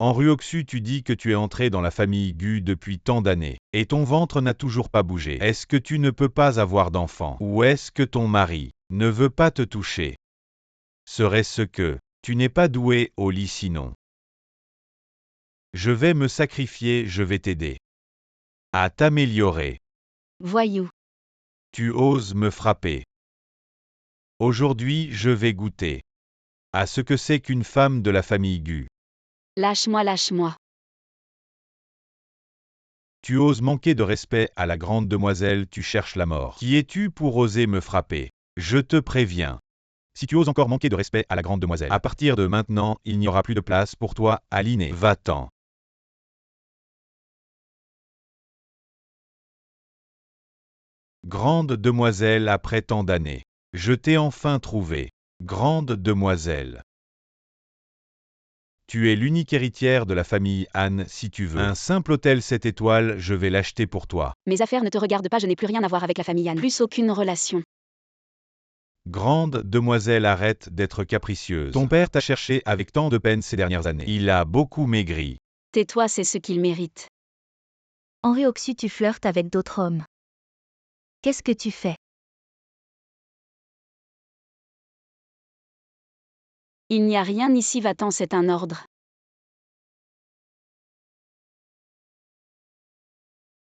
En Ruoxu, tu dis que tu es entré dans la famille Gu depuis tant d'années, et ton ventre n'a toujours pas bougé. Est-ce que tu ne peux pas avoir d'enfant? Ou est-ce que ton mari ne veut pas te toucher? Serait-ce que tu n'es pas doué au lit sinon? Je vais me sacrifier, je vais t'aider à t'améliorer. Voyou. Tu oses me frapper. Aujourd'hui, je vais goûter à ce que c'est qu'une femme de la famille Gu. Lâche-moi, lâche-moi. Tu oses manquer de respect à la grande demoiselle, tu cherches la mort. Qui es-tu pour oser me frapper? Je te préviens. Si tu oses encore manquer de respect à la grande demoiselle, à partir de maintenant, il n'y aura plus de place pour toi, Aline. Va-t'en. Grande demoiselle, après tant d'années, je t'ai enfin trouvé. Grande demoiselle. Tu es l'unique héritière de la famille Anne, si tu veux. Un simple hôtel 7 étoiles, je vais l'acheter pour toi. Mes affaires ne te regardent pas, je n'ai plus rien à voir avec la famille Anne. Plus aucune relation. Grande demoiselle, arrête d'être capricieuse. Ton père t'a cherché avec tant de peine ces dernières années. Il a beaucoup maigri. Tais-toi, c'est ce qu'il mérite. En Ruoxu, tu flirtes avec d'autres hommes. Qu'est-ce que tu fais? Il n'y a rien ici, va-t'en, c'est un ordre.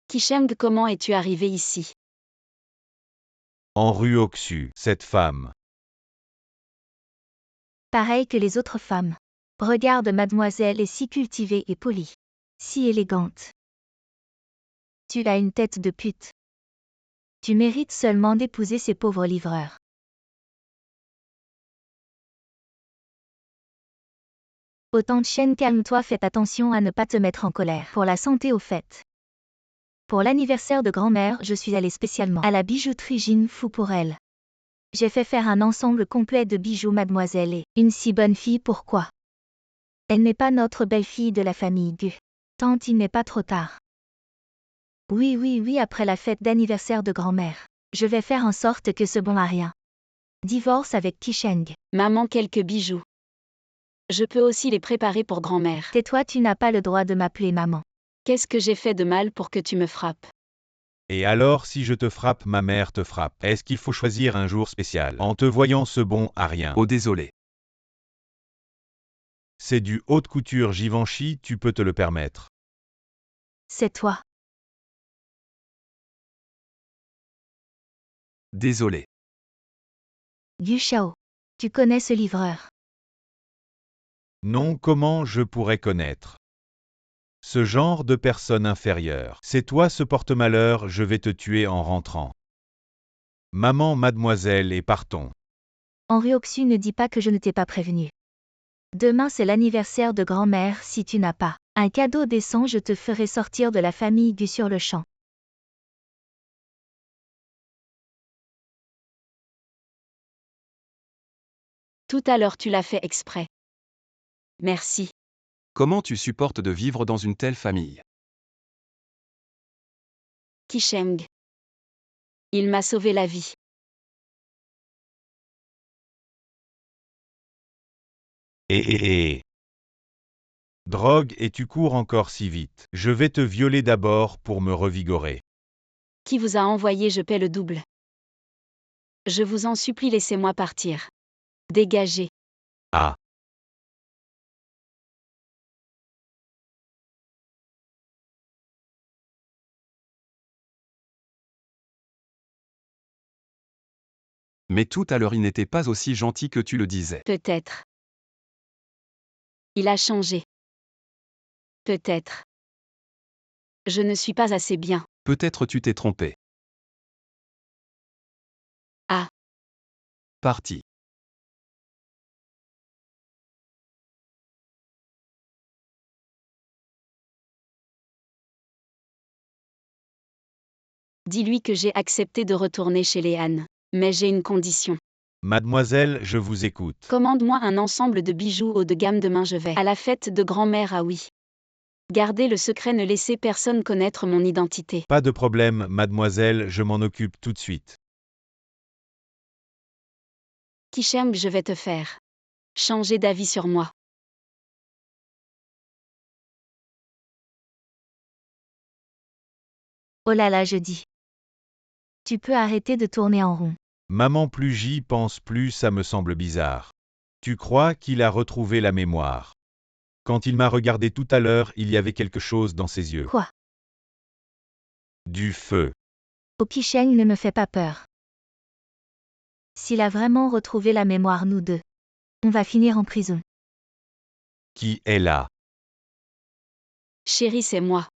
Kisheng, comment es-tu arrivé ici? En Ruoxu, cette femme. Pareil que les autres femmes. Regarde, mademoiselle est si cultivée et polie. Si élégante. Tu as une tête de pute. Tu mérites seulement d'épouser ces pauvres livreurs. Autant de Chen, calme-toi, fais attention à ne pas te mettre en colère. Pour la santé au fait. Pour l'anniversaire de grand-mère, je suis allée spécialement à la bijouterie Jin Fu pour elle. J'ai fait faire un ensemble complet de bijoux, mademoiselle, et une si bonne fille, pourquoi? Elle n'est pas notre belle-fille de la famille Gu. Tant il n'est pas trop tard. Oui, après la fête d'anniversaire de grand-mère. Je vais faire en sorte que ce bon à rien divorce avec Kisheng. Maman, quelques bijoux. Je peux aussi les préparer pour grand-mère. Tais-toi, tu n'as pas le droit de m'appeler maman. Qu'est-ce que j'ai fait de mal pour que tu me frappes? Et alors, si je te frappe, ma mère te frappe. Est-ce qu'il faut choisir un jour spécial? En te voyant ce bon à rien. Oh désolé. C'est du haute couture Givenchy, tu peux te le permettre. C'est toi. Désolé. Gu Shao. Tu connais ce livreur. Non, comment je pourrais connaître ce genre de personne inférieure? C'est toi ce porte-malheur, je vais te tuer en rentrant. Maman, mademoiselle, et partons. En Ruoxu, ne dis pas que je ne t'ai pas prévenu. Demain c'est l'anniversaire de grand-mère, si tu n'as pas un cadeau décent, je te ferai sortir de la famille Gu sur le champ. Tout à l'heure, tu l'as fait exprès. Merci. Comment tu supportes de vivre dans une telle famille? Kisheng. Il m'a sauvé la vie. Drogue, et tu cours encore si vite. Je vais te violer d'abord pour me revigorer. Qui vous a envoyé, je paie le double. Je vous en supplie, laissez-moi partir. Dégagez. Ah. Mais tout à l'heure il n'était pas aussi gentil que tu le disais. Peut-être. Il a changé. Peut-être. Je ne suis pas assez bien. Peut-être tu t'es trompé. Ah. Parti. Dis-lui que j'ai accepté de retourner chez les Han. Mais j'ai une condition. Mademoiselle, je vous écoute. Commande-moi un ensemble de bijoux haut de gamme, demain je vais à la fête de grand-mère, ah oui. Gardez le secret, ne laissez personne connaître mon identité. Pas de problème, mademoiselle, je m'en occupe tout de suite. Kisheng, je vais te faire changer d'avis sur moi. Oh là là, je dis. Tu peux arrêter de tourner en rond. Maman, plus j'y pense, plus ça me semble bizarre. Tu crois qu'il a retrouvé la mémoire? Quand il m'a regardé tout à l'heure, il y avait quelque chose dans ses yeux. Quoi? Du feu. Oh Qisheng, ne me fais pas peur. S'il a vraiment retrouvé la mémoire, nous deux, on va finir en prison. Qui est là? Chérie, c'est moi.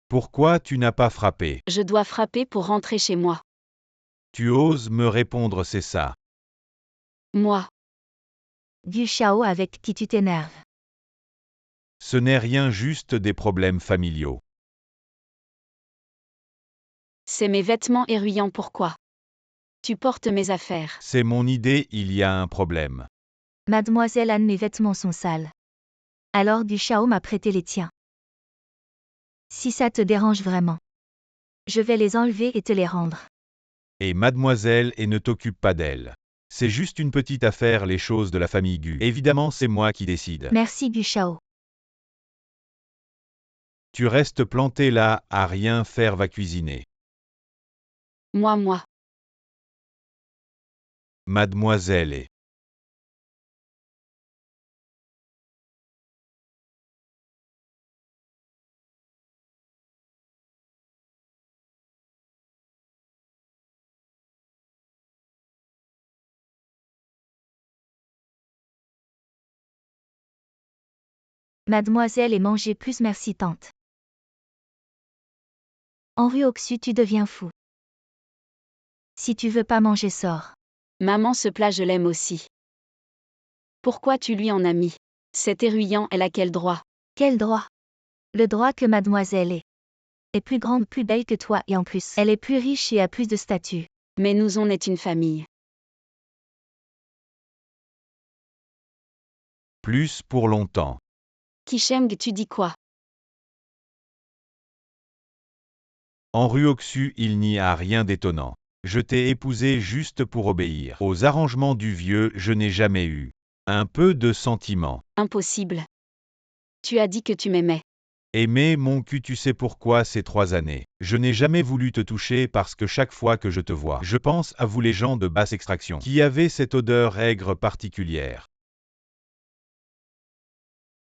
Pourquoi tu n'as pas frappé? Je dois frapper pour rentrer chez moi. Tu oses me répondre, c'est ça? Moi. Gu Shao, avec qui tu t'énerves? Ce n'est rien, juste des problèmes familiaux. C'est mes vêtements éruyants, pourquoi? Tu portes mes affaires. C'est mon idée, il y a un problème. Mademoiselle Anne, mes vêtements sont sales. Alors Gu Shao m'a prêté les tiens. Si ça te dérange vraiment, je vais les enlever et te les rendre. Et mademoiselle, et ne t'occupe pas d'elle. C'est juste une petite affaire, les choses de la famille Gu. Évidemment, c'est moi qui décide. Merci Gu Shao. Tu restes planté là, à rien faire, va cuisiner. Moi. Mademoiselle est. Mademoiselle et mangez plus, merci tante. En rue Oxu, tu deviens fou. Si tu veux pas manger, sors. Maman se plaint, je l'aime aussi. Pourquoi tu lui en as mis? C'est éruyant, elle a quel droit? Quel droit? Le droit que mademoiselle est plus grande, plus belle que toi, et en plus, elle est plus riche et a plus de statut. Mais nous, on est une famille. Plus pour longtemps. Qisheng, tu dis quoi? En rue Oxu, il n'y a rien d'étonnant. Je t'ai épousé juste pour obéir. Aux arrangements du vieux, je n'ai jamais eu un peu de sentiment. Impossible. Tu as dit que tu m'aimais. Aimer mon cul, tu sais pourquoi ces 3 années. Je n'ai jamais voulu te toucher parce que chaque fois que je te vois, je pense à vous les gens de basse extraction, qui avaient cette odeur aigre particulière.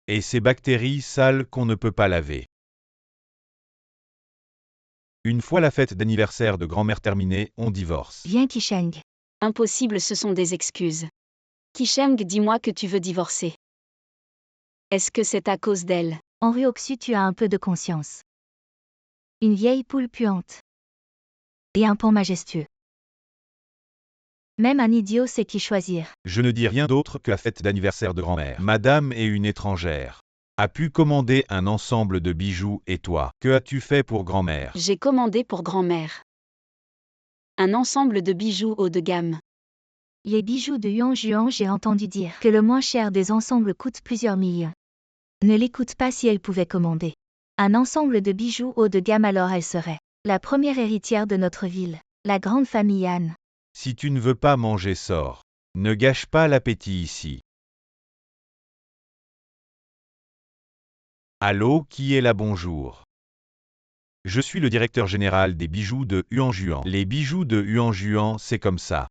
Et ces bactéries sales qu'on ne peut pas laver. Une fois la fête d'anniversaire de grand-mère terminée, on divorce. Viens Qisheng. Impossible, ce sont des excuses. Qisheng, dis-moi que tu veux divorcer. Est-ce que c'est à cause d'elle? En rue Oxu, tu as un peu de conscience. Une vieille poule puante. Et un pont majestueux. Même un idiot sait qui choisir. Je ne dis rien d'autre que la fête d'anniversaire de grand-mère. Madame est une étrangère. A pu commander un ensemble de bijoux, et toi, que as-tu fait pour grand-mère? J'ai commandé pour grand-mère un ensemble de bijoux haut de gamme. Les bijoux de Yuan, j'ai entendu dire que le moins cher des ensembles coûte plusieurs millions. Ne l'écoute pas, si elle pouvait commander un ensemble de bijoux haut de gamme, alors elle serait la première héritière de notre ville, la grande famille Anne. Si tu ne veux pas manger, sors. Ne gâche pas l'appétit ici. Allô, qui est là? Bonjour. Je suis le directeur général des bijoux de Yuan. Les bijoux de Yuan, c'est comme ça.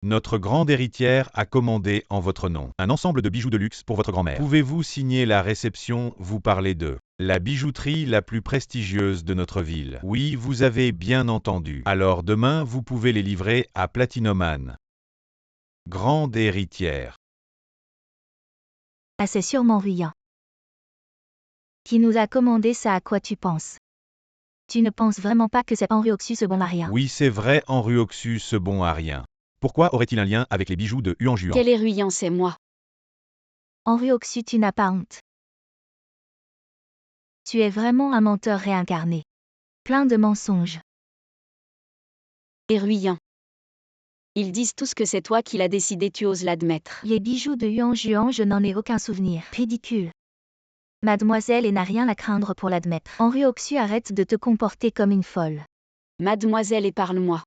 Notre grande héritière a commandé en votre nom un ensemble de bijoux de luxe pour votre grand-mère. Pouvez-vous signer la réception? Vous parlez de la bijouterie la plus prestigieuse de notre ville. Oui, vous avez bien entendu. Alors demain, vous pouvez les livrer à Platinum Anne. Grande héritière. Ah, c'est sûrement Ruyan qui nous a commandé ça. À quoi tu penses? Tu ne penses vraiment pas que c'est Henri Oxu, ce bon à rien? Oui, c'est vrai, Henri Oxu, ce bon à rien. Pourquoi aurait-il un lien avec les bijoux de Yuan? Quel éruyant, c'est moi. Henri Oxu, tu n'as pas honte. Tu es vraiment un menteur réincarné. Plein de mensonges. Éruyant. Ils disent tous que c'est toi qui l'as décidé, tu oses l'admettre. Les bijoux de Yuan, je n'en ai aucun souvenir. Ridicule. Mademoiselle n'a rien à craindre pour l'admettre. Henri Oxu, arrête de te comporter comme une folle. Mademoiselle, parle-moi.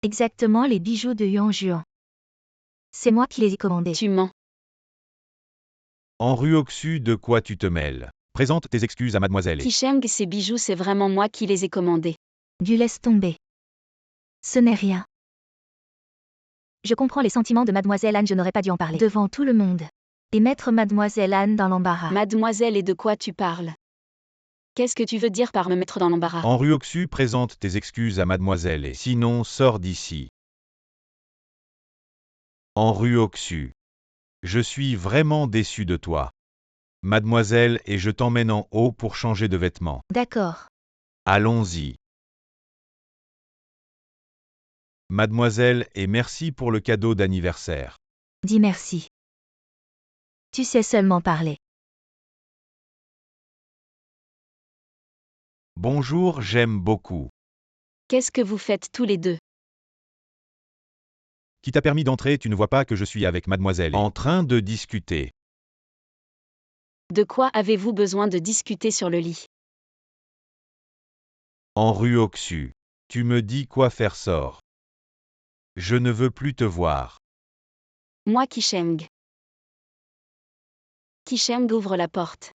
Exactement, les bijoux de Yuan. C'est moi qui les ai commandés. Tu mens. En Ruoxu, de quoi tu te mêles? Présente tes excuses à mademoiselle et... Kisheng, ces bijoux, c'est vraiment moi qui les ai commandés. Du laisse tomber. Ce n'est rien. Je comprends les sentiments de mademoiselle Anne, je n'aurais pas dû en parler. Devant tout le monde. Et mettre mademoiselle Anne dans l'embarras. Mademoiselle, et de quoi tu parles? Qu'est-ce que tu veux dire par me mettre dans l'embarras? En Ruoxu, présente tes excuses à mademoiselle et... Sinon, sors d'ici. En Ruoxu. Je suis vraiment déçu de toi. Mademoiselle, et je t'emmène en haut pour changer de vêtements. D'accord. Allons-y. Mademoiselle, et merci pour le cadeau d'anniversaire. Dis merci. Tu sais seulement parler. Bonjour, j'aime beaucoup. Qu'est-ce que vous faites tous les deux? Qui t'a permis d'entrer? Tu ne vois pas que je suis avec mademoiselle en train de discuter. De quoi avez-vous besoin de discuter sur le lit? En Ruoxu. Tu me dis quoi faire, sort. Je ne veux plus te voir. Moi, Kisheng. Kisheng ouvre la porte.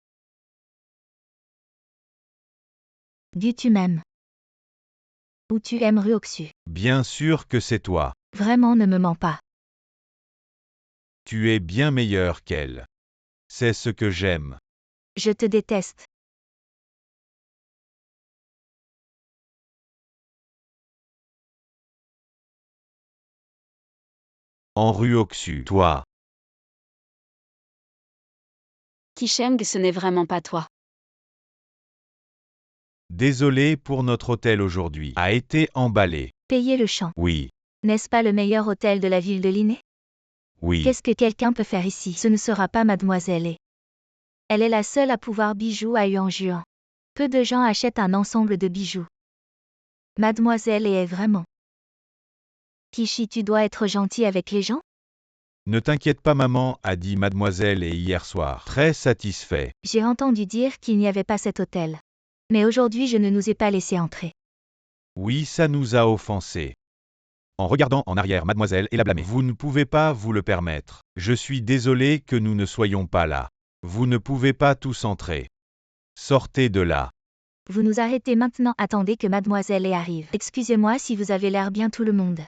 Dis tu m'aimes. Ou tu aimes Ruoxu. Bien sûr que c'est toi. Vraiment ne me mens pas. Tu es bien meilleur qu'elle. C'est ce que j'aime. Je te déteste. En Ruoxu. Toi. Kisheng, ce n'est vraiment pas toi. Désolé pour notre hôtel aujourd'hui. A été emballé. Payer le champ. Oui. N'est-ce pas le meilleur hôtel de la ville de Linné? Oui. Qu'est-ce que quelqu'un peut faire ici? Ce ne sera pas mademoiselle et. Elle est la seule à pouvoir bijoux à Yuan-Juan. Peu de gens achètent un ensemble de bijoux. Mademoiselle et est vraiment. Kishi, tu dois être gentil avec les gens? Ne t'inquiète pas, maman, a dit mademoiselle et hier soir. Très satisfait. J'ai entendu dire qu'il n'y avait pas cet hôtel. Mais aujourd'hui je ne nous ai pas laissé entrer. Oui, ça nous a offensés. En regardant en arrière, mademoiselle et la blâmait. Vous ne pouvez pas vous le permettre. Je suis désolé que nous ne soyons pas là. Vous ne pouvez pas tous entrer. Sortez de là. Vous nous arrêtez maintenant, attendez que mademoiselle et arrive. Excusez-moi si vous avez l'air bien tout le monde.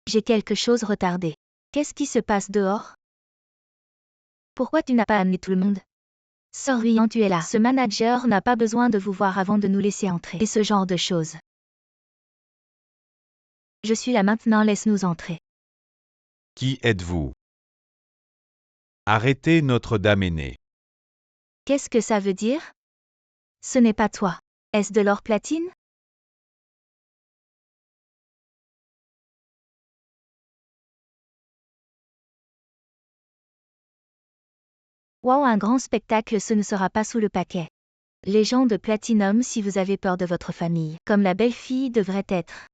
J'ai quelque chose retardé. Qu'est-ce qui se passe dehors? Pourquoi tu n'as pas amené tout le monde? Sors Rian, tu es là. Ce manager n'a pas besoin de vous voir avant de nous laisser entrer. Et ce genre de choses. Je suis là maintenant, laisse-nous entrer. Qui êtes-vous? Arrêtez Notre-Dame aînée. Qu'est-ce que ça veut dire? Ce n'est pas toi. Est-ce de l'or platine? Wow, un grand spectacle, ce ne sera pas sous le paquet. Les gens de Platinum, si vous avez peur de votre famille, comme la belle-fille devrait être.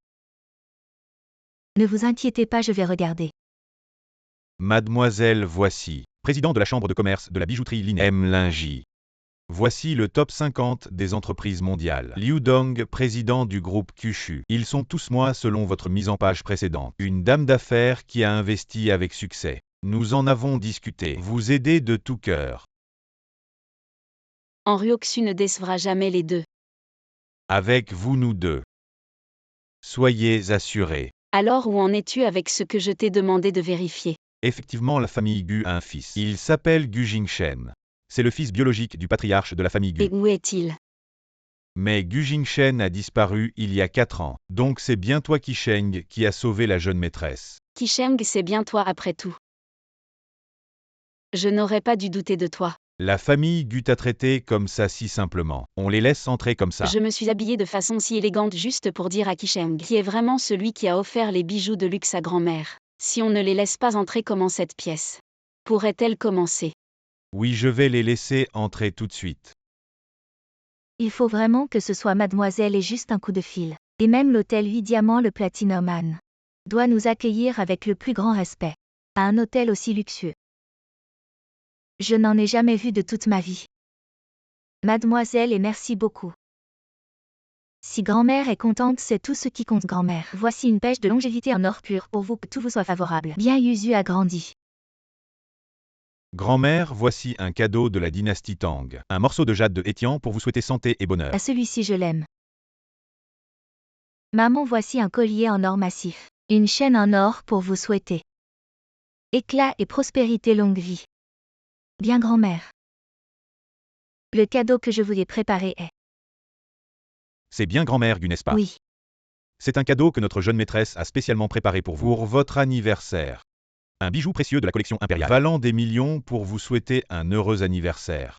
Ne vous inquiétez pas, je vais regarder. Mademoiselle, voici. Président de la Chambre de commerce de la bijouterie Linné. M. Lingy. Voici le top 50 des entreprises mondiales. Liu Dong, président du groupe Kyushu. Ils sont tous moi selon votre mise en page précédente. Une dame d'affaires qui a investi avec succès. Nous en avons discuté. Vous aidez de tout cœur. En Ruoxu ne décevra jamais les deux. Avec vous nous deux. Soyez assurés. Alors où en es-tu avec ce que je t'ai demandé de vérifier? Effectivement, la famille Gu a un fils. Il s'appelle Gu Jingshen. C'est le fils biologique du patriarche de la famille Gu. Et où est-il? Mais Gu Jingshen a disparu il y a 4 ans. Donc c'est bien toi Kisheng qui a sauvé la jeune maîtresse. Kisheng, c'est bien toi après tout. Je n'aurais pas dû douter de toi. La famille Gu t'a traité comme ça si simplement. On les laisse entrer comme ça. Je me suis habillée de façon si élégante juste pour dire à Kisheng, qui est vraiment celui qui a offert les bijoux de luxe à grand-mère. Si on ne les laisse pas entrer, comment cette pièce pourrait-elle commencer? Oui, je vais les laisser entrer tout de suite. Il faut vraiment que ce soit mademoiselle et juste un coup de fil. Et même l'hôtel 8 diamants, le Platinum Anne, doit nous accueillir avec le plus grand respect. À un hôtel aussi luxueux. Je n'en ai jamais vu de toute ma vie. Mademoiselle et merci beaucoup. Si grand-mère est contente, c'est tout ce qui compte, grand-mère. Voici une pêche de longévité en or pur pour vous, que tout vous soit favorable. Bien Yuzu a grandi. Grand-mère, voici un cadeau de la dynastie Tang. Un morceau de jade de Étian pour vous souhaiter santé et bonheur. À celui-ci je l'aime. Maman, voici un collier en or massif. Une chaîne en or pour vous souhaiter éclat et prospérité, longue vie. Bien, grand-mère. Le cadeau que je vous ai préparé est... C'est bien grand-mère Gu, n'est-ce pas? Oui. C'est un cadeau que notre jeune maîtresse a spécialement préparé pour vous, pour votre anniversaire. Un bijou précieux de la collection impériale, valant des millions pour vous souhaiter un heureux anniversaire.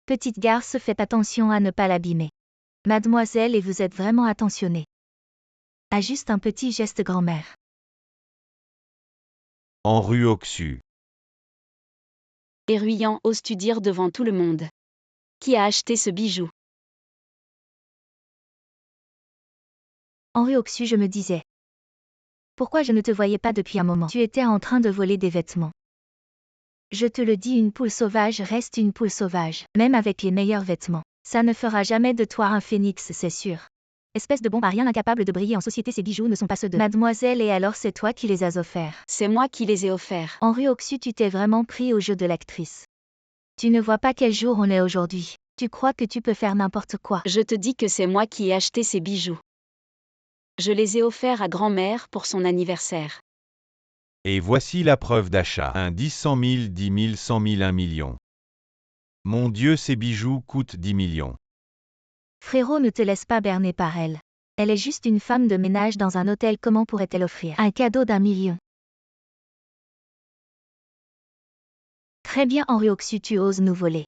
Petite garce, faites attention à ne pas l'abîmer. Mademoiselle, et vous êtes vraiment attentionnée. À juste un petit geste, grand-mère. En rue Oxu. Éruyant, oses-tu dire devant tout le monde? Qui a acheté ce bijou? En rue Oxu, je me disais. Pourquoi je ne te voyais pas depuis un moment? Tu étais en train de voler des vêtements. Je te le dis, une poule sauvage reste une poule sauvage, même avec les meilleurs vêtements. Ça ne fera jamais de toi un phénix, c'est sûr. Espèce de bon à rien incapable de briller en société, ces bijoux ne sont pas ceux de Mademoiselle, et alors c'est toi qui les as offerts. C'est moi qui les ai offerts. En rue Oxu, tu t'es vraiment pris au jeu de l'actrice. Tu ne vois pas quel jour on est aujourd'hui. Tu crois que tu peux faire n'importe quoi. Je te dis que c'est moi qui ai acheté ces bijoux. Je les ai offerts à grand-mère pour son anniversaire. Et voici la preuve d'achat. Un 10 100 000, 10 000, 100 000, 1 million. Mon Dieu, ces bijoux coûtent 10 millions. Frérot, ne te laisse pas berner par elle. Elle est juste une femme de ménage dans un hôtel, comment pourrait-elle offrir un cadeau d'1 million? Très bien, Henri Oxu, tu oses nous voler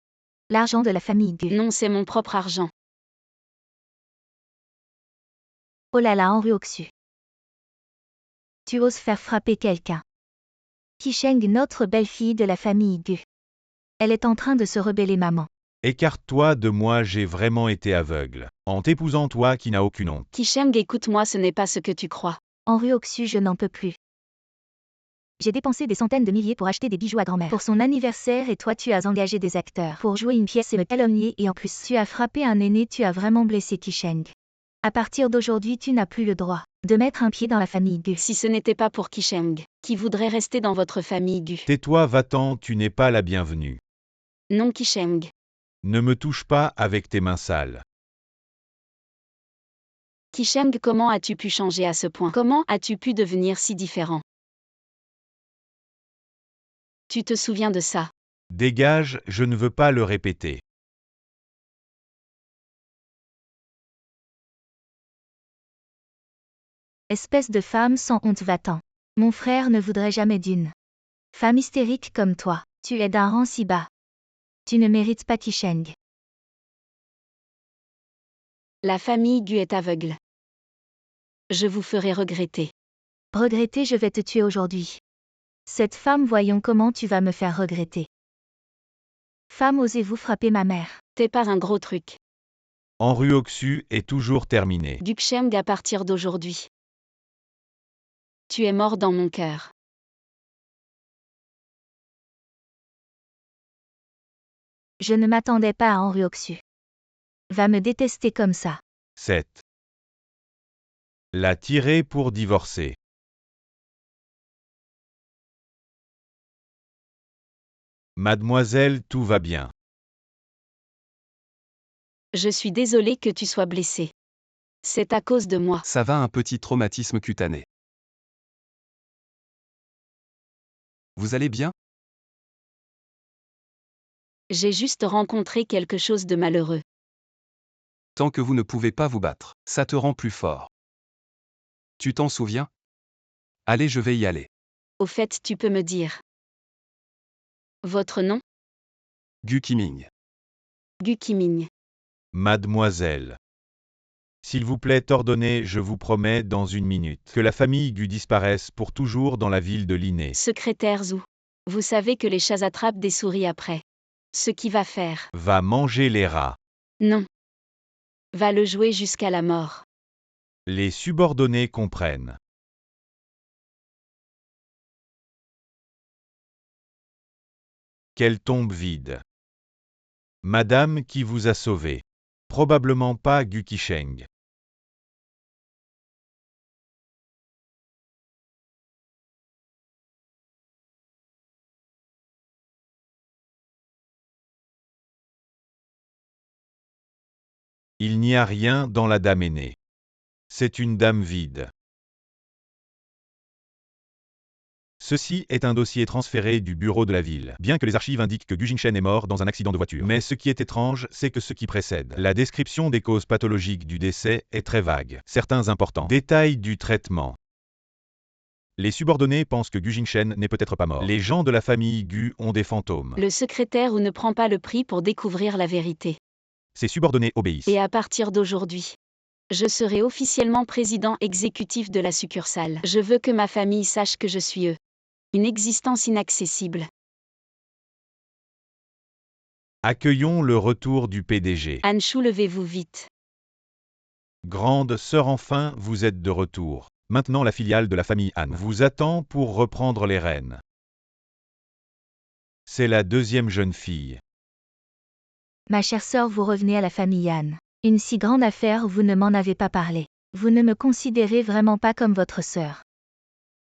l'argent de la famille Gu. Non, c'est mon propre argent. Oh là là, Henri Oxu. Tu oses faire frapper quelqu'un. Qisheng, notre belle-fille de la famille Gu. Elle est en train de se rebeller, maman. Écarte-toi de moi, j'ai vraiment été aveugle. En t'épousant, toi qui n'as aucune honte. Qisheng, écoute-moi, ce n'est pas ce que tu crois. Henri Oxu, je n'en peux plus. J'ai dépensé des centaines de milliers pour acheter des bijoux à grand-mère pour son anniversaire, et toi tu as engagé des acteurs pour jouer une pièce et me calomnier, et en plus tu as frappé un aîné, tu as vraiment blessé Qisheng. À partir d'aujourd'hui, tu n'as plus le droit de mettre un pied dans la famille Gu. Si ce n'était pas pour Qisheng, qui voudrait rester dans votre famille Gu? Tais-toi, va-t'en, tu n'es pas la bienvenue. Non, Qisheng. Ne me touche pas avec tes mains sales. Qisheng, comment as-tu pu changer à ce point? Comment as-tu pu devenir si différent? Tu te souviens de ça? Dégage, je ne veux pas le répéter. Espèce de femme sans honte, va-t'en. Mon frère ne voudrait jamais d'une femme hystérique comme toi. Tu es d'un rang si bas. Tu ne mérites pas Qisheng. La famille Gu est aveugle. Je vous ferai regretter. Regretter, je vais te tuer aujourd'hui. Cette femme, voyons comment tu vas me faire regretter. Femme, osez-vous frapper ma mère? T'es pas un gros truc. En rue Oxu est toujours terminé. Du Qisheng, à partir d'aujourd'hui. Tu es mort dans mon cœur. Je ne m'attendais pas à Henri Oxu. Va me détester comme ça. 7. La tirer pour divorcer. Mademoiselle, tout va bien. Je suis désolée que tu sois blessée. C'est à cause de moi. Ça va, un petit traumatisme cutané. Vous allez bien? J'ai juste rencontré quelque chose de malheureux. Tant que vous ne pouvez pas vous battre, ça te rend plus fort. Tu t'en souviens? Allez, je vais y aller. Au fait, tu peux me dire votre nom? Gu Qiming. Gu Qiming. Mademoiselle. S'il vous plaît, ordonnez, je vous promets, dans une minute, que la famille Gu disparaisse pour toujours dans la ville de Linné. Secrétaire Zhou. Vous savez que les chats attrapent des souris après. Ce qui va faire. Va manger les rats. Non. Va le jouer jusqu'à la mort. Les subordonnés comprennent. Quelle tombe vide. Madame qui vous a sauvé. Probablement pas Gu Qisheng. Il n'y a rien dans la dame aînée. C'est une dame vide. Ceci est un dossier transféré du bureau de la ville. Bien que les archives indiquent que Gu Jingshen est mort dans un accident de voiture. Mais ce qui est étrange, c'est que ce qui précède, la description des causes pathologiques du décès, est très vague. Certains importants détails du traitement. Les subordonnés pensent que Gu Jingshen n'est peut-être pas mort. Les gens de la famille Gu ont des fantômes. Le secrétaire ou ne prend pas le prix pour découvrir la vérité. Ces subordonnés obéissent. Et à partir d'aujourd'hui, je serai officiellement président exécutif de la succursale. Je veux que ma famille sache que je suis eux. Une existence inaccessible. Accueillons le retour du PDG. Anshu, levez-vous vite. Grande sœur, enfin, vous êtes de retour. Maintenant la filiale de la famille Han vous attend pour reprendre les rênes. C'est la deuxième jeune fille. Ma chère sœur, vous revenez à la famille Han. Une si grande affaire, vous ne m'en avez pas parlé. Vous ne me considérez vraiment pas comme votre sœur.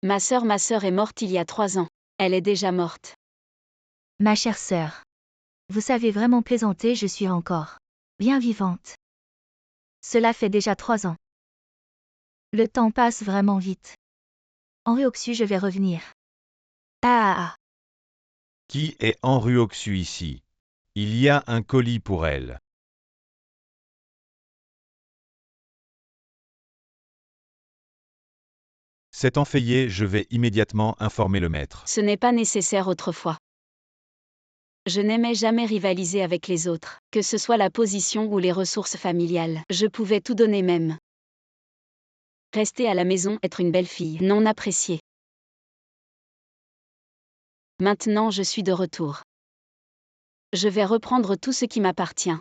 Ma sœur est morte il y a 3 ans. Elle est déjà morte. Ma chère sœur. Vous savez vraiment plaisanter, je suis encore bien vivante. Cela fait déjà 3 ans. Le temps passe vraiment vite. En Ryoksu, je vais revenir. Ah. Qui est en Ryoksu ici? Il y a un colis pour elle. C'est enfayé, je vais immédiatement informer le maître. Ce n'est pas nécessaire autrefois. Je n'aimais jamais rivaliser avec les autres, que ce soit la position ou les ressources familiales. Je pouvais tout donner même. Rester à la maison, être une belle fille, non appréciée. Maintenant je suis de retour. Je vais reprendre tout ce qui m'appartient.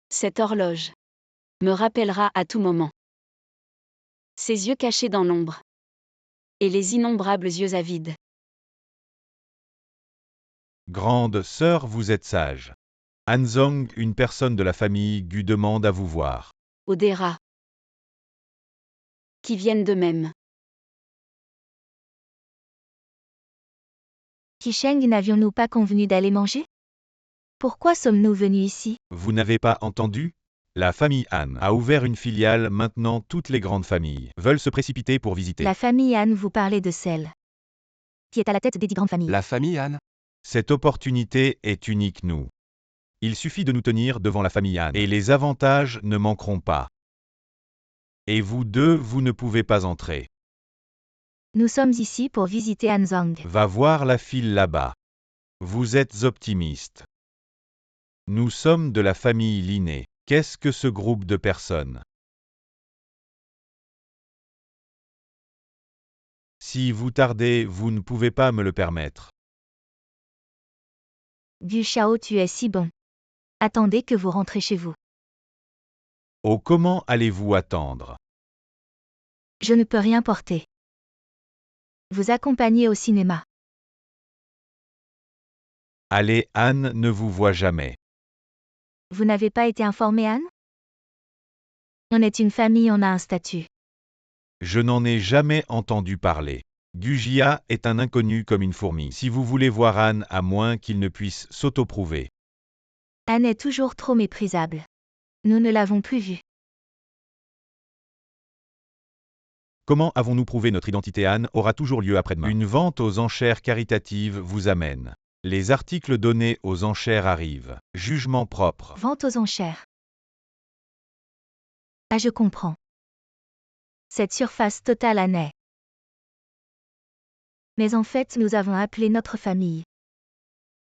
Cette horloge me rappellera à tout moment. Ses yeux cachés dans l'ombre. Et les innombrables yeux avides. Grande sœur, vous êtes sage. Hanzong, une personne de la famille Gu demande à vous voir. Odera. Qui viennent d'eux-mêmes. Kisheng, n'avions-nous pas convenu d'aller manger? Pourquoi sommes-nous venus ici? Vous n'avez pas entendu? La famille Han a ouvert une filiale, maintenant toutes les grandes familles veulent se précipiter pour visiter. La famille Han, vous parlez de celle qui est à la tête des 10 grandes familles. La famille Han? Cette opportunité est unique, nous. Il suffit de nous tenir devant la famille Han et les avantages ne manqueront pas. Et vous deux, vous ne pouvez pas entrer. Nous sommes ici pour visiter Hanzong. Va voir la file là-bas. Vous êtes optimiste. Nous sommes de la famille Linné. Qu'est-ce que ce groupe de personnes? Si vous tardez, vous ne pouvez pas me le permettre. Gu Xiao, tu es si bon. Attendez que vous rentrez chez vous. Oh, comment allez-vous attendre? Je ne peux rien porter. Vous accompagner au cinéma. Allez, Anne ne vous voit jamais. Vous n'avez pas été informé, Anne? On est une famille, on a un statut. Je n'en ai jamais entendu parler. Gujia est un inconnu comme une fourmi. Si vous voulez voir Anne, à moins qu'il ne puisse s'auto-prouver. Anne est toujours trop méprisable. Nous ne l'avons plus vue. Comment avons-nous prouvé notre identité? Anne aura toujours lieu après-demain. Une vente aux enchères caritatives vous amène. Les articles donnés aux enchères arrivent. Jugement propre. Vente aux enchères. Ah, je comprends. Cette surface totale Anne est. Mais en fait, nous avons appelé notre famille.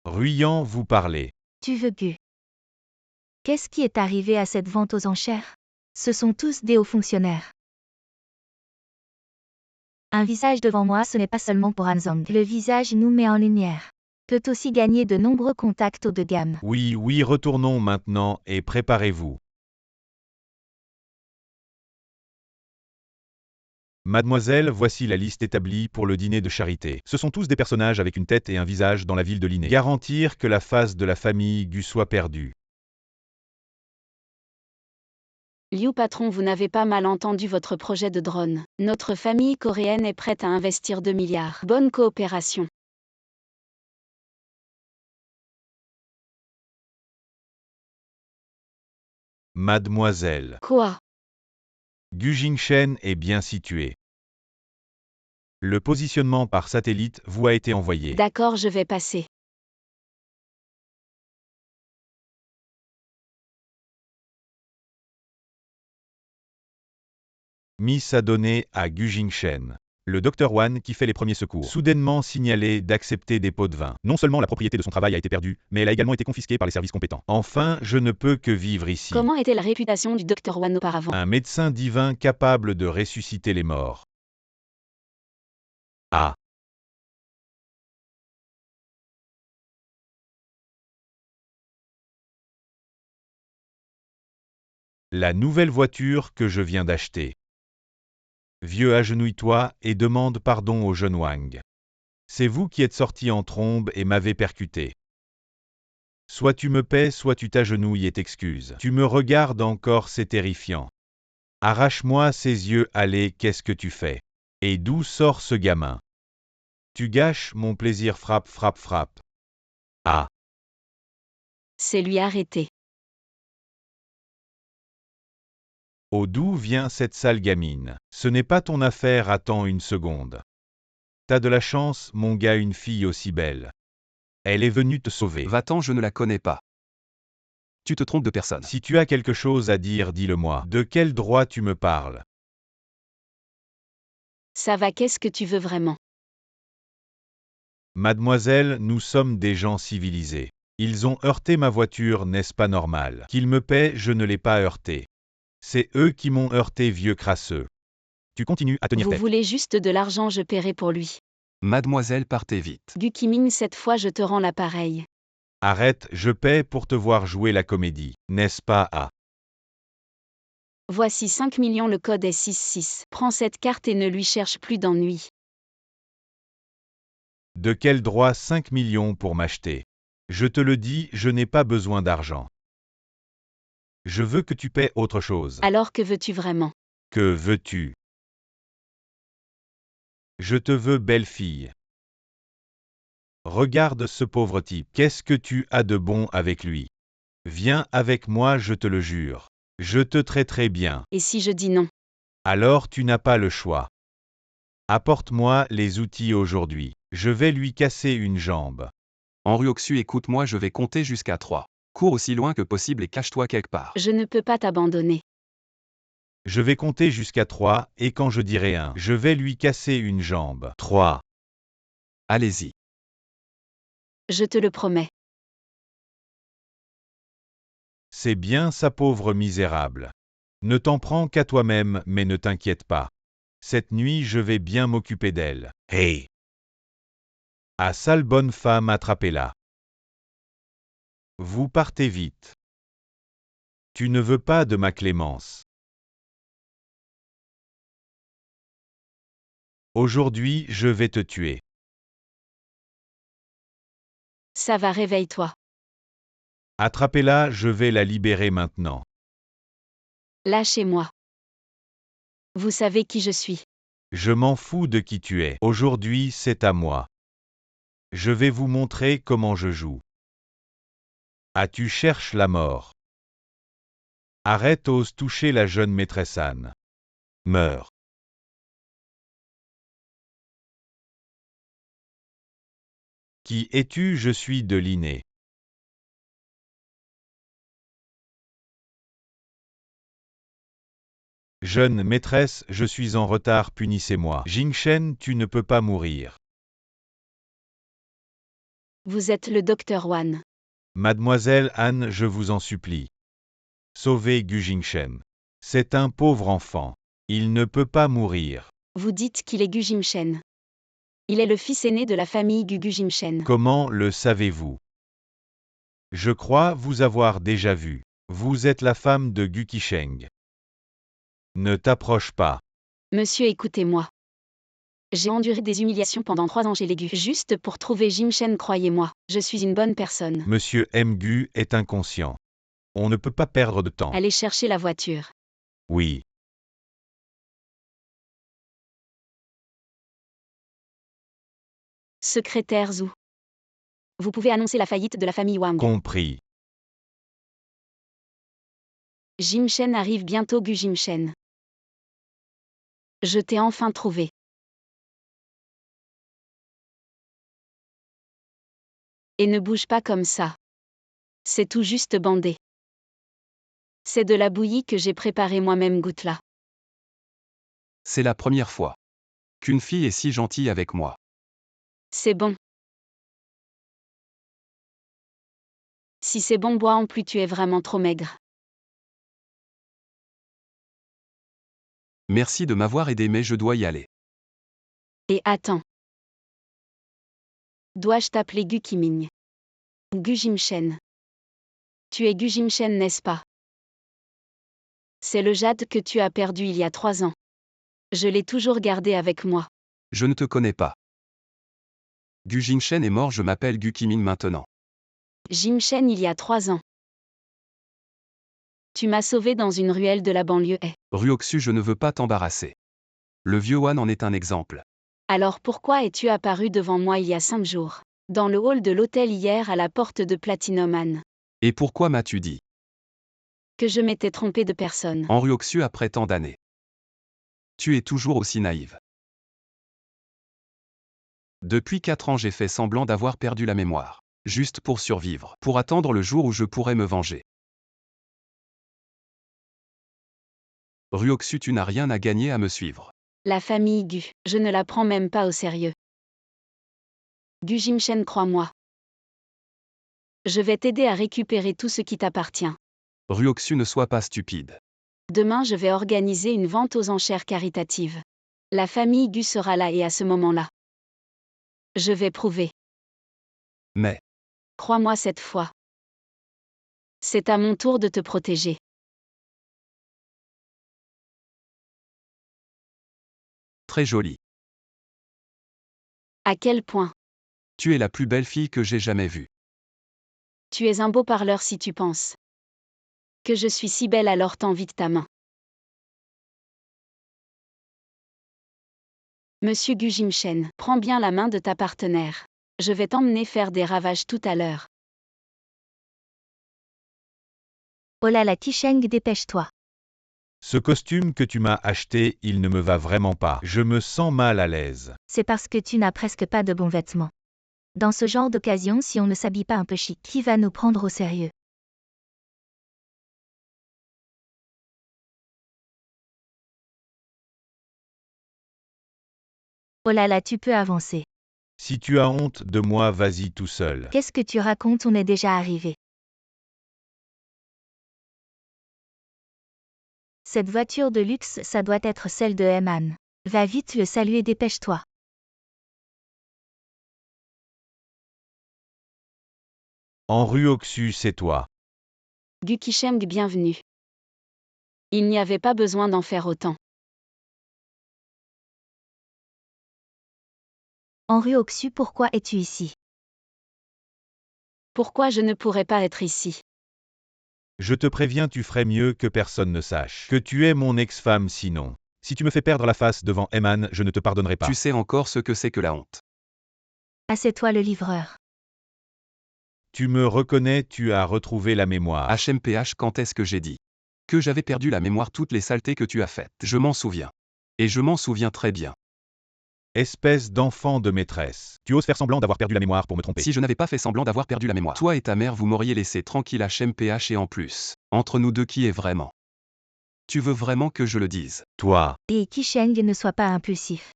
Ruyant, vous parlez. Tu veux Gu. Qu'est-ce qui est arrivé à cette vente aux enchères? Ce sont tous des hauts fonctionnaires. Un visage devant moi, ce n'est pas seulement pour Hanzong. Le visage nous met en lumière. Peut aussi gagner de nombreux contacts haut de gamme. Oui, retournons maintenant et préparez-vous. Mademoiselle, voici la liste établie pour le dîner de charité. Ce sont tous des personnages avec une tête et un visage dans la ville de Linné. Garantir que la face de la famille Gu soit perdue. Liu patron, vous n'avez pas mal entendu votre projet de drone. Notre famille coréenne est prête à investir 2 milliards. Bonne coopération. Mademoiselle. Quoi? Gu Jingshen est bien situé. Le positionnement par satellite vous a été envoyé. D'accord, je vais passer. Miss a donné à Gu Jingshen. Le Dr Wan qui fait les premiers secours. Soudainement signalé d'accepter des pots de vin. Non seulement la propriété de son travail a été perdue, mais elle a également été confisquée par les services compétents. Enfin, je ne peux que vivre ici. Comment était la réputation du Dr Wan auparavant? Un médecin divin capable de ressusciter les morts. Ah. La nouvelle voiture que je viens d'acheter. Vieux, agenouille-toi et demande pardon au jeune Wang. C'est vous qui êtes sorti en trombe et m'avez percuté. Soit tu me paies, soit tu t'agenouilles et t'excuses. Tu me regardes encore, c'est terrifiant. Arrache-moi ces yeux, allez, qu'est-ce que tu fais? Et d'où sort ce gamin? Tu gâches mon plaisir, frappe, frappe, frappe. Ah. C'est lui, arrêter. Oh, d'où vient cette sale gamine? Ce n'est pas ton affaire, attends une seconde. T'as de la chance, mon gars, une fille aussi belle. Elle est venue te sauver. Va-t'en, je ne la connais pas. Tu te trompes de personne. Si tu as quelque chose à dire, dis-le-moi. De quel droit tu me parles? Ça va, qu'est-ce que tu veux vraiment? Mademoiselle, nous sommes des gens civilisés. Ils ont heurté ma voiture, n'est-ce pas normal? Qu'ils me paient, je ne l'ai pas heurté. C'est eux qui m'ont heurté, vieux crasseux. Tu continues à tenir Vous tête. voulez juste de l'argent, je paierai pour lui. Mademoiselle, partez vite. Gu Kiming, cette fois je te rends l'appareil. Arrête, je paie pour te voir jouer la comédie, n'est-ce pas? Ah. Voici 5 millions, le code est 66. Prends cette carte et ne lui cherche plus d'ennui. De quel droit 5 millions pour m'acheter? Je te le dis, je n'ai pas besoin d'argent. Je veux que tu paies autre chose. Alors que veux-tu vraiment? Que veux-tu? Je te veux, belle fille. Regarde ce pauvre type. Qu'est-ce que tu as de bon avec lui? Viens avec moi, je te le jure. Je te traiterai bien. Et si je dis non? Alors tu n'as pas le choix. Apporte-moi les outils aujourd'hui. Je vais lui casser une jambe. Henri Oxu, écoute-moi, je vais compter jusqu'à 3. Cours aussi loin que possible et cache-toi quelque part. Je ne peux pas t'abandonner. Je vais compter jusqu'à 3, et quand je dirai 1, je vais lui casser une jambe. 3. Allez-y. Je te le promets. C'est bien ça, pauvre misérable. Ne t'en prends qu'à toi-même, mais ne t'inquiète pas. Cette nuit, je vais bien m'occuper d'elle. Hey! Ah, sale bonne femme, attrapez-la. Vous partez vite. Tu ne veux pas de ma clémence. Aujourd'hui, je vais te tuer. Ça va, réveille-toi. Attrapez-la, je vais la libérer maintenant. Lâchez-moi. Vous savez qui je suis. Je m'en fous de qui tu es. Aujourd'hui, c'est à moi. Je vais vous montrer comment je joue. Ah, tu cherches la mort. Arrête, ose toucher la jeune maîtresse Anne. Meurs. Qui es-tu? Je suis de l'inné. Jeune maîtresse, je suis en retard, punissez-moi. Jingshen, tu ne peux pas mourir. Vous êtes le Dr Wan. Mademoiselle Anne, je vous en supplie. Sauvez Gu Jingshen. C'est un pauvre enfant. Il ne peut pas mourir. Vous dites qu'il est Gu Jimshen. Il est le fils aîné de la famille Gu Jimshen. Comment le savez-vous? Je crois vous avoir déjà vu. Vous êtes la femme de Gu Qisheng. Ne t'approche pas. Monsieur, écoutez-moi. J'ai enduré des humiliations pendant 3 ans chez les Gu. Juste pour trouver Jimshen, croyez-moi, je suis une bonne personne. Monsieur M. Gu est inconscient. On ne peut pas perdre de temps. Allez chercher la voiture. Oui. Secrétaire Zhu. Vous pouvez annoncer la faillite de la famille Wang. Compris. Jimchen arrive bientôt Gu Jimchen. Je t'ai enfin trouvé. Et ne bouge pas comme ça. C'est tout juste bandé. C'est de la bouillie que j'ai préparée moi-même goutte là. C'est la première fois qu'une fille est si gentille avec moi. C'est bon. Si c'est bon, bois en plus, tu es vraiment trop maigre. Merci de m'avoir aidé mais je dois y aller. Et attends. Dois-je t'appeler Gu Kiming ou Gu Jimchen? Tu es Gu Jimchen, n'est-ce pas? C'est le jade que tu as perdu il y a 3 ans. Je l'ai toujours gardé avec moi. Je ne te connais pas. Gu Jingchen est mort, je m'appelle Gu Kiming maintenant. Jimchen il y a 3 ans. Tu m'as sauvé dans une ruelle de la banlieue. Ruoxu, je ne veux pas t'embarrasser. Le vieux Wan en est un exemple. Alors pourquoi es-tu apparu devant moi il y a 5 jours? Dans le hall de l'hôtel hier à la porte de Platinum Anne. Et pourquoi m'as-tu dit Que je m'étais trompé de personne. en Ruoxu après tant d'années? Tu es toujours aussi naïve. Depuis 4 ans j'ai fait semblant d'avoir perdu la mémoire. Juste pour survivre, pour attendre le jour où je pourrais me venger. Ruoxu, tu n'as rien à gagner à me suivre. La famille Gu, je ne la prends même pas au sérieux. Gu Jimchen, crois-moi. Je vais t'aider à récupérer tout ce qui t'appartient. Ruoxu, ne sois pas stupide. Demain je vais organiser une vente aux enchères caritatives. La famille Gu sera là et à ce moment-là. Je vais prouver. Mais, Crois-moi cette fois. C'est à mon tour de te protéger. très jolie. À quel point? Tu es la plus belle fille que j'ai jamais vue. Tu es un beau parleur si tu penses. Que je suis si belle alors tends vite ta main. Monsieur Gu Jimchen, prends bien la main de ta partenaire. Je vais t'emmener faire des ravages tout à l'heure. Oh là là Qisheng, dépêche-toi. Ce costume que tu m'as acheté, il ne me va vraiment pas. Je me sens mal à l'aise. C'est parce que tu n'as presque pas de bons vêtements. Dans ce genre d'occasion, si on ne s'habille pas un peu chic, qui va nous prendre au sérieux? Oh là là, tu peux avancer. Si tu as honte de moi, vas-y tout seul. Qu'est-ce que tu racontes? On est déjà arrivé. Cette voiture de luxe, ça doit être celle de Eman. Va vite le saluer, dépêche-toi. En Ruoxu, c'est toi. Gu Qisheng, bienvenue. Il n'y avait pas besoin d'en faire autant. En Ruoxu, pourquoi es-tu ici? Pourquoi je ne pourrais pas être ici? Je te préviens, tu ferais mieux que personne ne sache que tu es mon ex-femme sinon. Si tu me fais perdre la face devant Eman, je ne te pardonnerai pas. Tu sais encore ce que c'est que la honte. Assieds-toi le livreur. Tu me reconnais, tu as retrouvé la mémoire. HMPH, quand est-ce que j'ai dit que j'avais perdu la mémoire? Toutes les saletés que tu as faites. Je m'en souviens. Et je m'en souviens très bien. Espèce d'enfant de maîtresse. Tu oses faire semblant d'avoir perdu la mémoire pour me tromper. Si je n'avais pas fait semblant d'avoir perdu la mémoire, toi et ta mère vous m'auriez laissé tranquille. HMPH, et en plus, entre nous deux, qui est vraiment? Tu veux vraiment que je le dise? Toi, Et Qisheng, ne sois pas impulsif.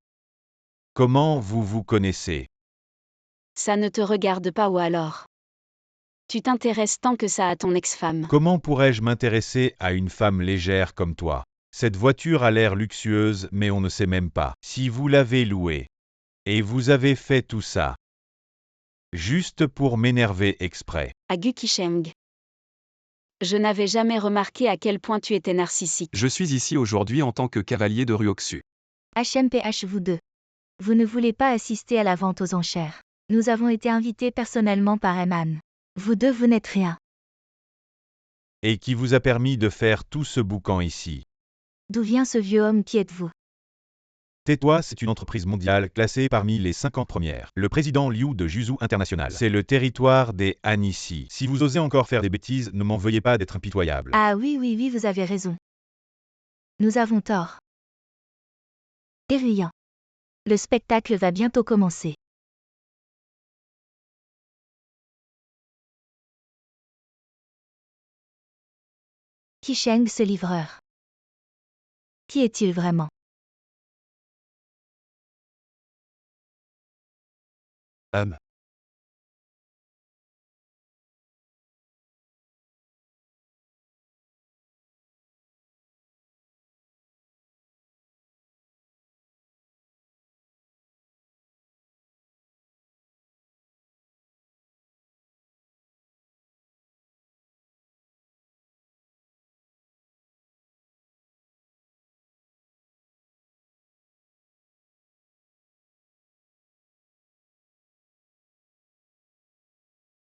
comment vous vous connaissez? Ça ne te regarde pas ou alors? Tu t'intéresses tant que ça à ton ex-femme. Comment pourrais-je m'intéresser à une femme légère comme toi? Cette voiture a l'air luxueuse, mais on ne sait même pas si vous l'avez louée. Et vous avez fait tout ça juste pour m'énerver exprès. À Gu Qisheng. Je n'avais jamais remarqué à quel point tu étais narcissique. Je suis ici aujourd'hui en tant que cavalier de Ruoxu. HMPH, vous deux. Vous ne voulez pas assister à la vente aux enchères. Nous avons été invités personnellement par Eman. Vous deux, vous n'êtes rien. Et qui vous a permis de faire tout ce boucan ici? D'où vient ce vieux homme? Qui êtes-vous? Tais-toi, c'est une entreprise mondiale classée parmi les 50 premières. Le président Liu de Juzu International. C'est le territoire des Han ici. Si vous osez encore faire des bêtises, ne m'en veuillez pas d'être impitoyable. Ah oui, oui, oui, vous avez raison. Nous avons tort. Terrien. Le spectacle va bientôt commencer. Qisheng, ce livreur. Qui est-il vraiment?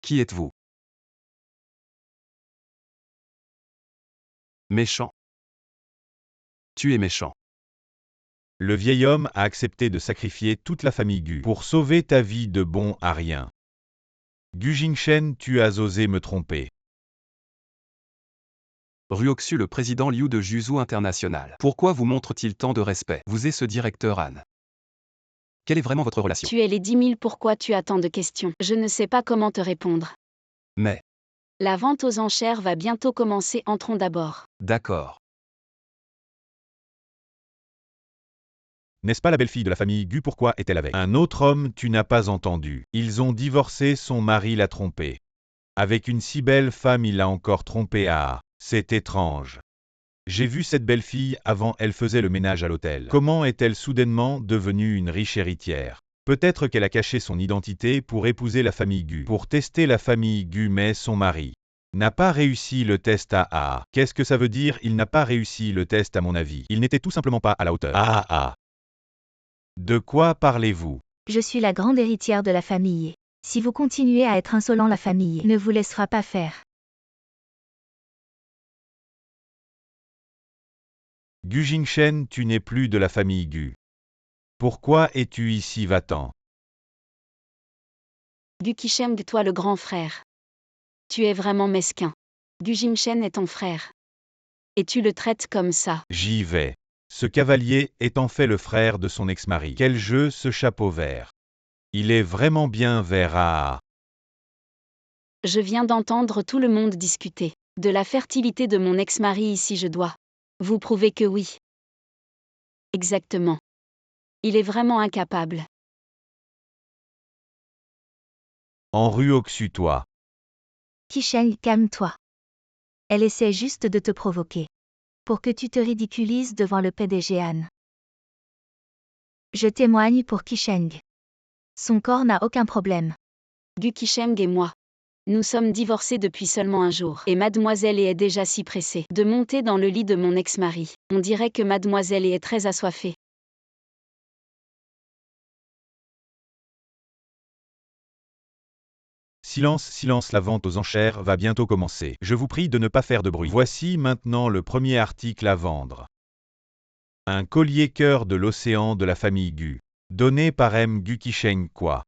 Qui êtes-vous? Méchant. Tu es méchant. Le vieil homme a accepté de sacrifier toute la famille Gu pour sauver ta vie de bon à rien. Gu Jingshen, tu as osé me tromper. Ruoxu, le président Liu de Juzu International. Pourquoi vous montre-t-il tant de respect? Vous êtes ce directeur Han. Quelle est vraiment votre relation? Tu es les 10 000, pourquoi tu as tant de questions? Je ne sais pas comment te répondre. Mais, La vente aux enchères va bientôt commencer, entrons d'abord. d'accord. N'est-ce pas la belle-fille de la famille Gu? Pourquoi est-elle avec un autre homme? Tu n'as pas entendu. Ils ont divorcé, son mari l'a trompée. Avec une si belle femme, il l'a encore trompée. Ah, c'est étrange. J'ai vu cette belle-fille, avant elle faisait le ménage à l'hôtel. Comment est-elle soudainement devenue une riche héritière? Peut-être qu'elle a caché son identité pour épouser la famille Gu, pour tester la famille Gu, mais son mari n'a pas réussi le test. Ah. Qu'est-ce que ça veut dire? Il n'a pas réussi le test à mon avis. Il n'était tout simplement pas à la hauteur. Ah. De quoi parlez-vous? Je suis la grande héritière de la famille. Si vous continuez à être insolent, la famille ne vous laissera pas faire. Gu Jingshen, tu n'es plus de la famille Gu. Pourquoi es-tu ici? Va-t'en. Gu Qisheng, toi le grand frère. Tu es vraiment mesquin. Gu Jingshen est ton frère. Et tu le traites comme ça. J'y vais. Ce cavalier est en fait le frère de son ex-mari. Quel jeu, ce chapeau vert. Il est vraiment bien vert. Ah. Je viens d'entendre tout le monde discuter de la fertilité de mon ex-mari ici, je dois vous prouver que oui. Exactement. Il est vraiment incapable. En Ruoxu, toi. Qisheng, calme-toi. Elle essaie juste de te provoquer. Pour que tu te ridiculises devant le PDG Han. Je témoigne pour Qisheng. Son corps n'a aucun problème. Gu Qisheng et moi. Nous sommes divorcés depuis seulement un jour. Et mademoiselle est déjà si pressée de monter dans le lit de mon ex-mari. On dirait que mademoiselle est très assoiffée. Silence, silence, la vente aux enchères va bientôt commencer. Je vous prie de ne pas faire de bruit. Voici maintenant le premier article à vendre. Un collier cœur de l'océan de la famille Gu. Donné par M. Gu Qisheng quoi.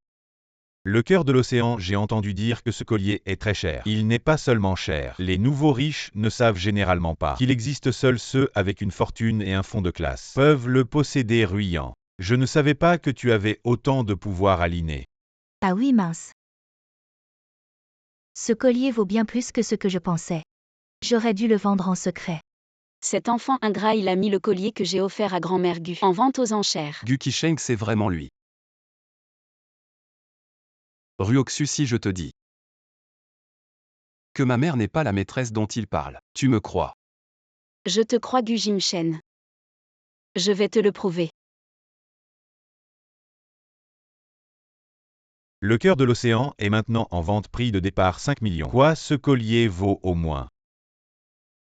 Le cœur de l'océan, j'ai entendu dire que ce collier est très cher. Il n'est pas seulement cher. Les nouveaux riches ne savent généralement pas qu'il existe seuls ceux avec une fortune et un fond de classe peuvent le posséder. Ruyant. Je ne savais pas que tu avais autant de pouvoir, Aliné. Ah oui, mince. Ce collier vaut bien plus que ce que je pensais. J'aurais dû le vendre en secret. Cet enfant ingrat, il a mis le collier que j'ai offert à grand-mère Gu en vente aux enchères. Gu Qisheng, c'est vraiment lui. Ruoxu, si je te dis que ma mère n'est pas la maîtresse dont il parle, tu me crois? Je te crois, Gu Jingshen. Je vais te le prouver. Le cœur de l'océan est maintenant en vente, prix de départ 5 millions. Quoi, ce collier vaut au moins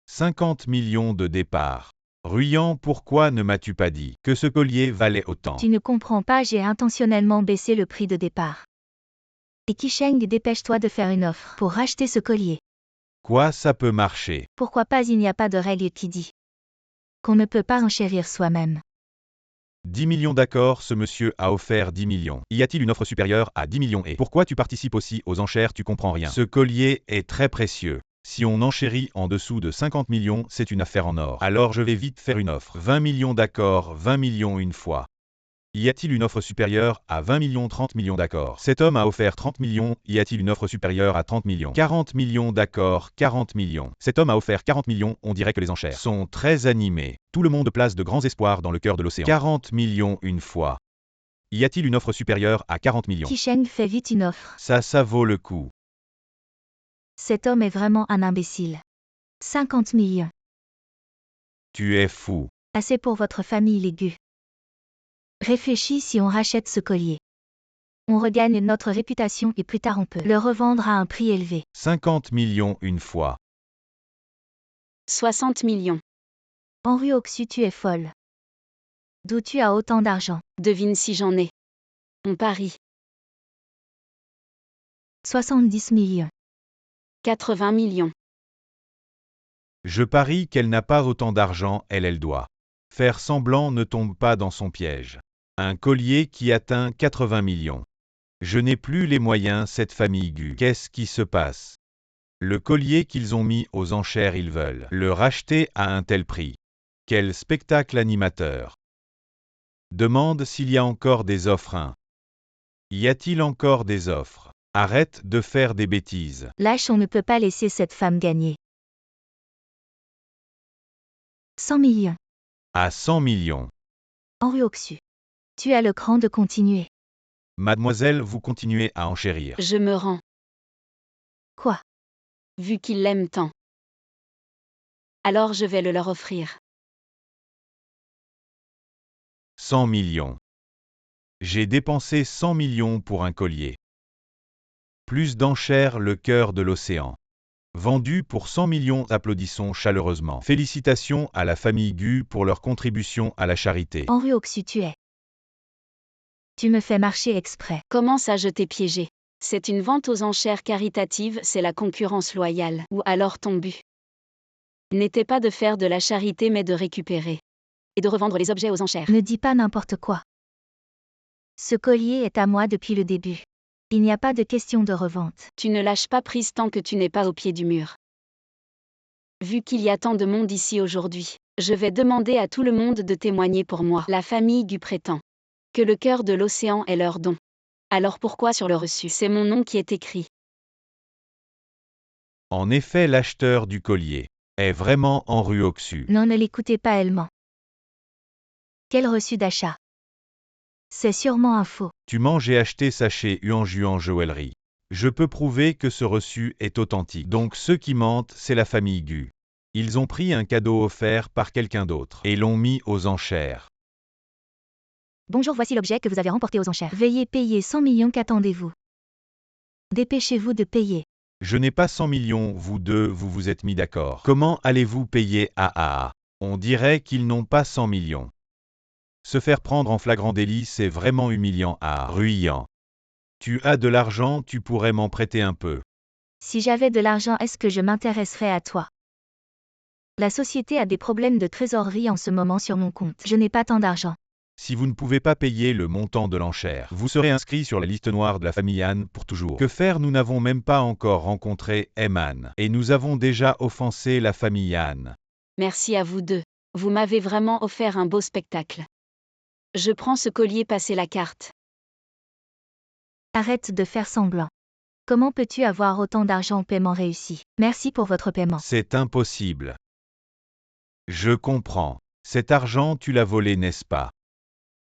50 millions de départ. Ruyant, pourquoi ne m'as-tu pas dit que ce collier valait autant? Tu ne comprends pas, j'ai intentionnellement baissé le prix de départ. Et Qisheng, dépêche-toi de faire une offre pour racheter ce collier. Quoi, ça peut marcher? Pourquoi pas? Il n'y a pas de règle qui dit qu'on ne peut pas enchérir soi-même. 10 millions d'accord, ce monsieur a offert 10 millions. Y a-t-il une offre supérieure à 10 millions et pourquoi tu participes aussi aux enchères, tu comprends rien. Ce collier est très précieux. Si on enchérit en dessous de 50 millions, c'est une affaire en or. Alors je vais vite faire une offre. 20 millions d'accord, 20 millions une fois. Y a-t-il une offre supérieure à 20 millions, 30 millions d'accord? Cet homme a offert 30 millions, y a-t-il une offre supérieure à 30 millions? 40 millions d'accord, 40 millions. Cet homme a offert 40 millions, on dirait que les enchères sont très animées. Tout le monde place de grands espoirs dans le cœur de l'océan. 40 millions une fois. Y a-t-il une offre supérieure à 40 millions? Qisheng fait vite une offre. Ça vaut le coup. Cet homme est vraiment un imbécile. 50 millions. Tu es fou. Assez pour votre famille, les Gu. Réfléchis si on rachète ce collier. On regagne notre réputation et plus tard on peut le revendre à un prix élevé. 50 millions une fois. 60 millions. En rue Oxu, tu es folle. D'où tu as autant d'argent? Devine si j'en ai. On parie. 70 millions. 80 millions. Je parie qu'elle n'a pas autant d'argent, elle doit. Faire semblant ne tombe pas dans son piège. Un collier qui atteint 80 millions. Je n'ai plus les moyens, cette famille Gu. Qu'est-ce qui se passe? Le collier qu'ils ont mis aux enchères, ils veulent le racheter à un tel prix. Quel spectacle animateur! Demande s'il y a encore des offres. Y a-t-il encore des offres? Arrête de faire des bêtises. Lâche, on ne peut pas laisser cette femme gagner. 100 millions. À 100 millions. En rue Oxu. Tu as le cran de continuer. Mademoiselle, vous continuez à enchérir. Je me rends. Quoi? Vu qu'ils l'aiment tant. Alors je vais le leur offrir. 100 millions. J'ai dépensé 100 millions pour un collier. Plus d'enchères, le cœur de l'océan. Vendu pour 100 millions, applaudissons chaleureusement. Félicitations à la famille Gu pour leur contribution à la charité. En rue Oxu, tu es. Tu me fais marcher exprès. Comment ça je t'ai piégé? C'est une vente aux enchères caritatives, c'est la concurrence loyale. Ou alors ton but n'était pas de faire de la charité mais de récupérer. Et de revendre les objets aux enchères. Ne dis pas n'importe quoi. Ce collier est à moi depuis le début. Il n'y a pas de question de revente. Tu ne lâches pas prise tant que tu n'es pas au pied du mur. Vu qu'il y a tant de monde ici aujourd'hui, je vais demander à tout le monde de témoigner pour moi. La famille Gu prétend que le cœur de l'océan est leur don. Alors pourquoi sur le reçu, c'est mon nom qui est écrit? En effet, l'acheteur du collier est vraiment en rue Oxu. Non, ne l'écoutez pas, elle ment. Quel reçu d'achat? C'est sûrement un faux. Tu mens, j'ai acheté ça chez Yuan Joaillerie. Je peux prouver que ce reçu est authentique. Donc ceux qui mentent, c'est la famille Gu. Ils ont pris un cadeau offert par quelqu'un d'autre et l'ont mis aux enchères. Bonjour, voici l'objet que vous avez remporté aux enchères. Veuillez payer 100 millions, qu'attendez-vous? Dépêchez-vous de payer. Je n'ai pas 100 millions, vous deux, vous vous êtes mis d'accord. Comment allez-vous payer? On dirait qu'ils n'ont pas 100 millions. Se faire prendre en flagrant délit, c'est vraiment humiliant. Ruyant. Tu as de l'argent, tu pourrais m'en prêter un peu. Si j'avais de l'argent, est-ce que je m'intéresserais à toi? La société a des problèmes de trésorerie en ce moment sur mon compte. Je n'ai pas tant d'argent. Si vous ne pouvez pas payer le montant de l'enchère, vous serez inscrit sur la liste noire de la famille Han pour toujours. Que faire? Nous n'avons même pas encore rencontré Eman. Et nous avons déjà offensé la famille Han. Merci à vous deux. Vous m'avez vraiment offert un beau spectacle. Je prends ce collier, passez la carte. Arrête de faire semblant. Comment peux-tu avoir autant d'argent au paiement réussi? Merci pour votre paiement. C'est impossible. Je comprends. Cet argent, tu l'as volé, n'est-ce pas?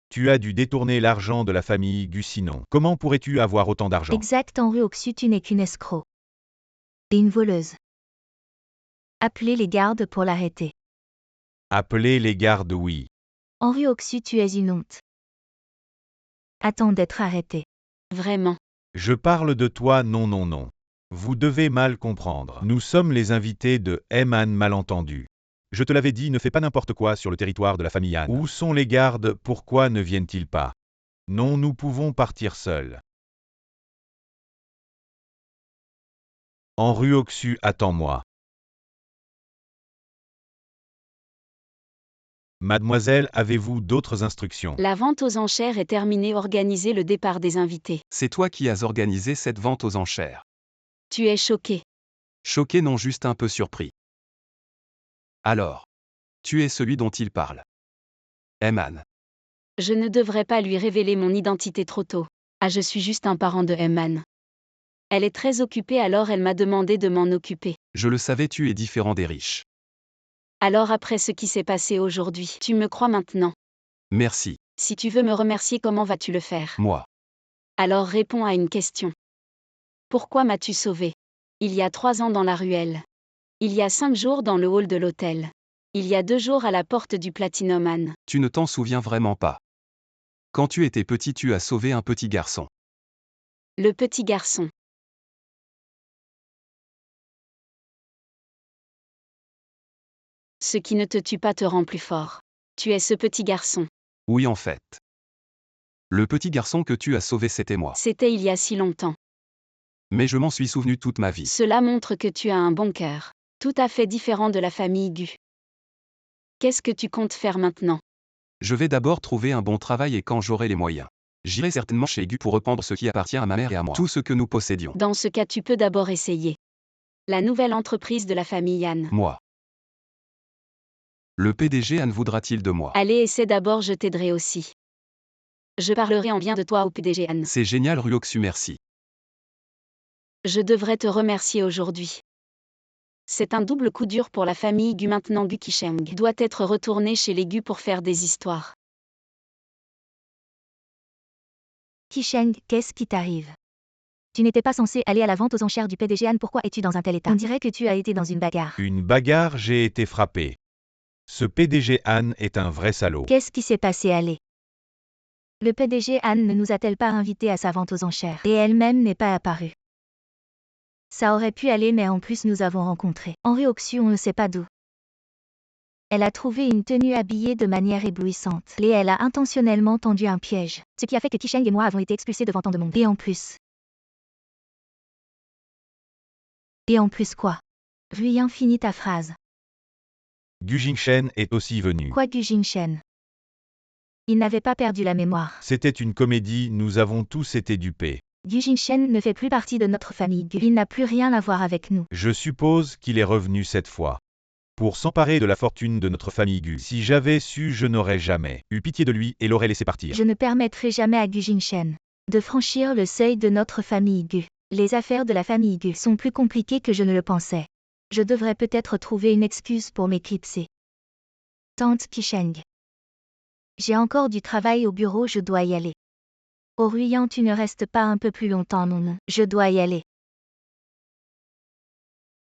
Tu as dû détourner l'argent de la famille Gu, sinon. Comment pourrais-tu avoir autant d'argent? Exact, en rue Oxu, tu n'es qu'une escroc. Et une voleuse. Appelez les gardes pour l'arrêter. Appelez les gardes, oui. En rue Oxu, tu es une honte. Attends d'être arrêté. Vraiment. Je parle de toi, non. Vous devez mal comprendre. Nous sommes les invités de Eman, malentendu. Je te l'avais dit, ne fais pas n'importe quoi sur le territoire de la famille Han. Où sont les gardes? Pourquoi ne viennent-ils pas? Non, nous pouvons partir seuls. En rue Oxu, attends-moi. Mademoiselle, avez-vous d'autres instructions? La vente aux enchères est terminée. Organisez le départ des invités. C'est toi qui as organisé cette vente aux enchères. Tu es choqué. Choqué, non, juste un peu surpris. Alors. Tu es celui dont il parle. Eman. Je ne devrais pas lui révéler mon identité trop tôt. Ah, je suis juste un parent de Eman. Elle est très occupée, alors elle m'a demandé de m'en occuper. Je le savais, tu es différent des riches. Alors après ce qui s'est passé aujourd'hui, tu me crois maintenant? Merci. Si tu veux me remercier, comment vas-tu le faire? Moi. Alors réponds à une question. Pourquoi m'as-tu sauvé? Il y a 3 ans dans la ruelle. Il y a 5 jours dans le hall de l'hôtel. Il y a 2 jours à la porte du Platinum Inn. Tu ne t'en souviens vraiment pas. Quand tu étais petit, tu as sauvé un petit garçon. Le petit garçon. Ce qui ne te tue pas te rend plus fort. Tu es ce petit garçon. Oui, en fait. Le petit garçon que tu as sauvé, c'était moi. C'était il y a si longtemps. Mais je m'en suis souvenu toute ma vie. Cela montre que tu as un bon cœur. Tout à fait différent de la famille Gu. Qu'est-ce que tu comptes faire maintenant? Je vais d'abord trouver un bon travail et quand j'aurai les moyens. J'irai certainement chez Gu pour reprendre ce qui appartient à ma mère et à moi. Tout ce que nous possédions. Dans ce cas, tu peux d'abord essayer. La nouvelle entreprise de la famille Yann. Moi. Le PDG Anne voudra-t-il de moi? Allez, essaie d'abord, je t'aiderai aussi. Je parlerai en bien de toi au PDG Anne. C'est génial, Ruoxu, merci. Je devrais te remercier aujourd'hui. C'est un double coup dur pour la famille Gu. Maintenant Gu Kisheng doit être retourné chez les Gu pour faire des histoires. Kisheng, qu'est-ce qui t'arrive? Tu n'étais pas censé aller à la vente aux enchères du PDG Anne, pourquoi es-tu dans un tel état? On dirait que tu as été dans une bagarre. Une bagarre, j'ai été frappé. Ce PDG Anne est un vrai salaud. Qu'est-ce qui s'est passé, allez? Le PDG Anne ne nous a-t-elle pas invités à sa vente aux enchères? Et elle-même n'est pas apparue. Ça aurait pu aller, mais en plus nous avons rencontré Henri Oxu, on ne sait pas d'où. Elle a trouvé une tenue habillée de manière éblouissante. Et elle a intentionnellement tendu un piège. Ce qui a fait que Kisheng et moi avons été expulsés devant tant de monde. Et en plus quoi? Ruyan, finis ta phrase. Gu Jingshen est aussi venu. Quoi, Gu Jingshen? Il n'avait pas perdu la mémoire. C'était une comédie, nous avons tous été dupés. Gu Jingshen ne fait plus partie de notre famille Gu. Il n'a plus rien à voir avec nous. Je suppose qu'il est revenu cette fois. Pour s'emparer de la fortune de notre famille Gu. Si j'avais su, je n'aurais jamais eu pitié de lui et l'aurais laissé partir. Je ne permettrai jamais à Gu Jingshen de franchir le seuil de notre famille Gu. Les affaires de la famille Gu sont plus compliquées que je ne le pensais. Je devrais peut-être trouver une excuse pour m'éclipser. Tante Kisheng. J'ai encore du travail au bureau, je dois y aller. Oh Ruyan, tu ne restes pas un peu plus longtemps, non, je dois y aller.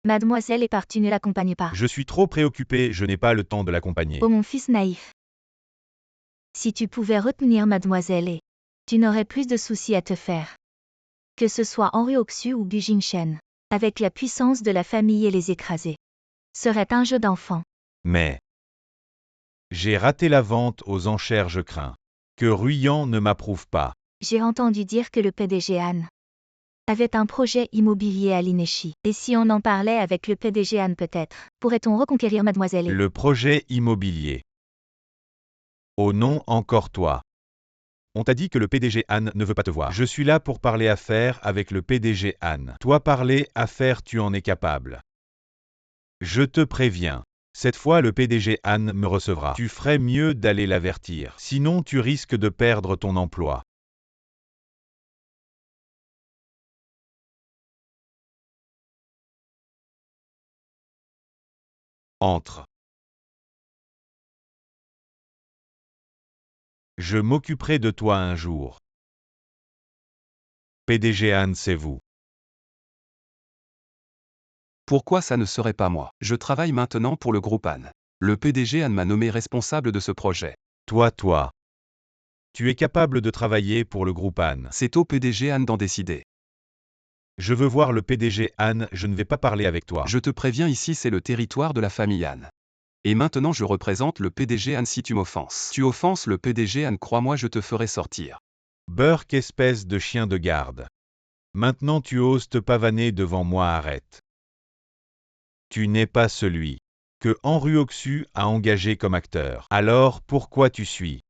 Mademoiselle est partie, ne l'accompagne pas. Je suis trop préoccupé, je n'ai pas le temps de l'accompagner. Oh mon fils naïf. Si tu pouvais retenir mademoiselle et tu n'aurais plus de soucis à te faire. Que ce soit Henri Oxu ou Gu Jingshen, avec la puissance de la famille et les écraser. Serait un jeu d'enfant. Mais j'ai raté la vente aux enchères, je crains que Ruyan ne m'approuve pas. J'ai entendu dire que le PDG Anne avait un projet immobilier à l'Ineshi. Et si on en parlait avec le PDG Anne peut-être, pourrait-on reconquérir mademoiselle et... Le projet immobilier. Oh non, encore toi. On t'a dit que le PDG Anne ne veut pas te voir. Je suis là pour parler affaires avec le PDG Anne. Toi parler affaires, tu en es capable. Je te préviens. Cette fois le PDG Anne me recevra. Tu ferais mieux d'aller l'avertir. Sinon tu risques de perdre ton emploi. Entre. Je m'occuperai de toi un jour. PDG Anne, c'est vous. Pourquoi ça ne serait pas moi? Je travaille maintenant pour le groupe Anne. Le PDG Anne m'a nommé responsable de ce projet. Toi. Tu es capable de travailler pour le groupe Anne. C'est au PDG Anne d'en décider. Je veux voir le PDG Anne, je ne vais pas parler avec toi. Je te préviens, ici c'est le territoire de la famille Anne. Et maintenant je représente le PDG Anne. Si tu m'offenses. Tu offenses le PDG Anne, crois-moi, je te ferai sortir. Burke, espèce de chien de garde. Maintenant tu oses te pavaner devant moi, arrête. Tu n'es pas celui que Anruoxu a engagé comme acteur. Alors pourquoi tu suis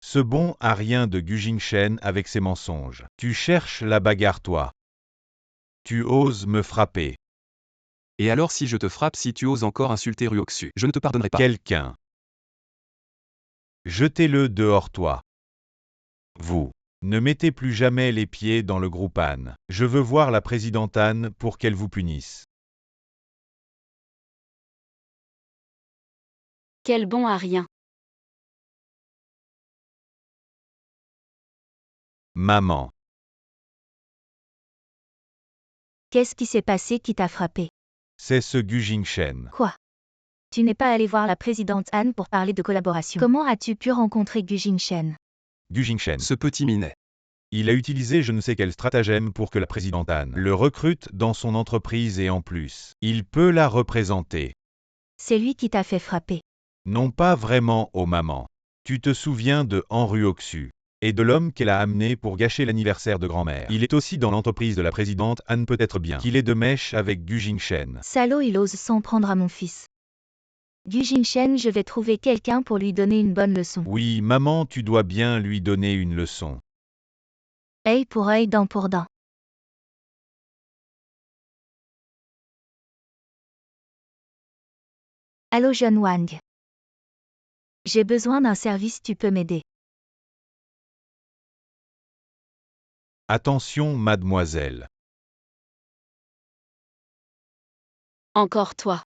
ce bon à rien de Gu Jingshen avec ses mensonges? Tu cherches la bagarre toi. Tu oses me frapper. Et alors si je te frappe si tu oses encore insulter Ruoxu, je ne te pardonnerai pas. Quelqu'un. Jetez-le dehors toi. Vous. Ne mettez plus jamais les pieds dans le groupe Han. Je veux voir la présidente Han pour qu'elle vous punisse. Quel bon à rien. Maman. Qu'est-ce qui s'est passé qui t'a frappé? C'est ce Gu Jingshen. Quoi? Tu n'es pas allé voir la présidente Anne pour parler de collaboration. Comment as-tu pu rencontrer Gu Jingshen? Gu Jingshen. Ce petit minet. Il a utilisé je ne sais quel stratagème pour que la présidente Anne le recrute dans son entreprise et en plus, il peut la représenter. C'est lui qui t'a fait frapper. Non pas vraiment, oh maman. Tu te souviens de Anruoxu et de l'homme qu'elle a amené pour gâcher l'anniversaire de grand-mère. Il est aussi dans l'entreprise de la présidente Anne, peut-être bien qu'il est de mèche avec Gu Jingshen. Salaud, il ose s'en prendre à mon fils. Gu Jingshen, je vais trouver quelqu'un pour lui donner une bonne leçon. Oui, maman, tu dois bien lui donner une leçon. Œil pour œil, dent pour dent. Allô jeune Wang. J'ai besoin d'un service, tu peux m'aider. Attention, mademoiselle. Encore toi.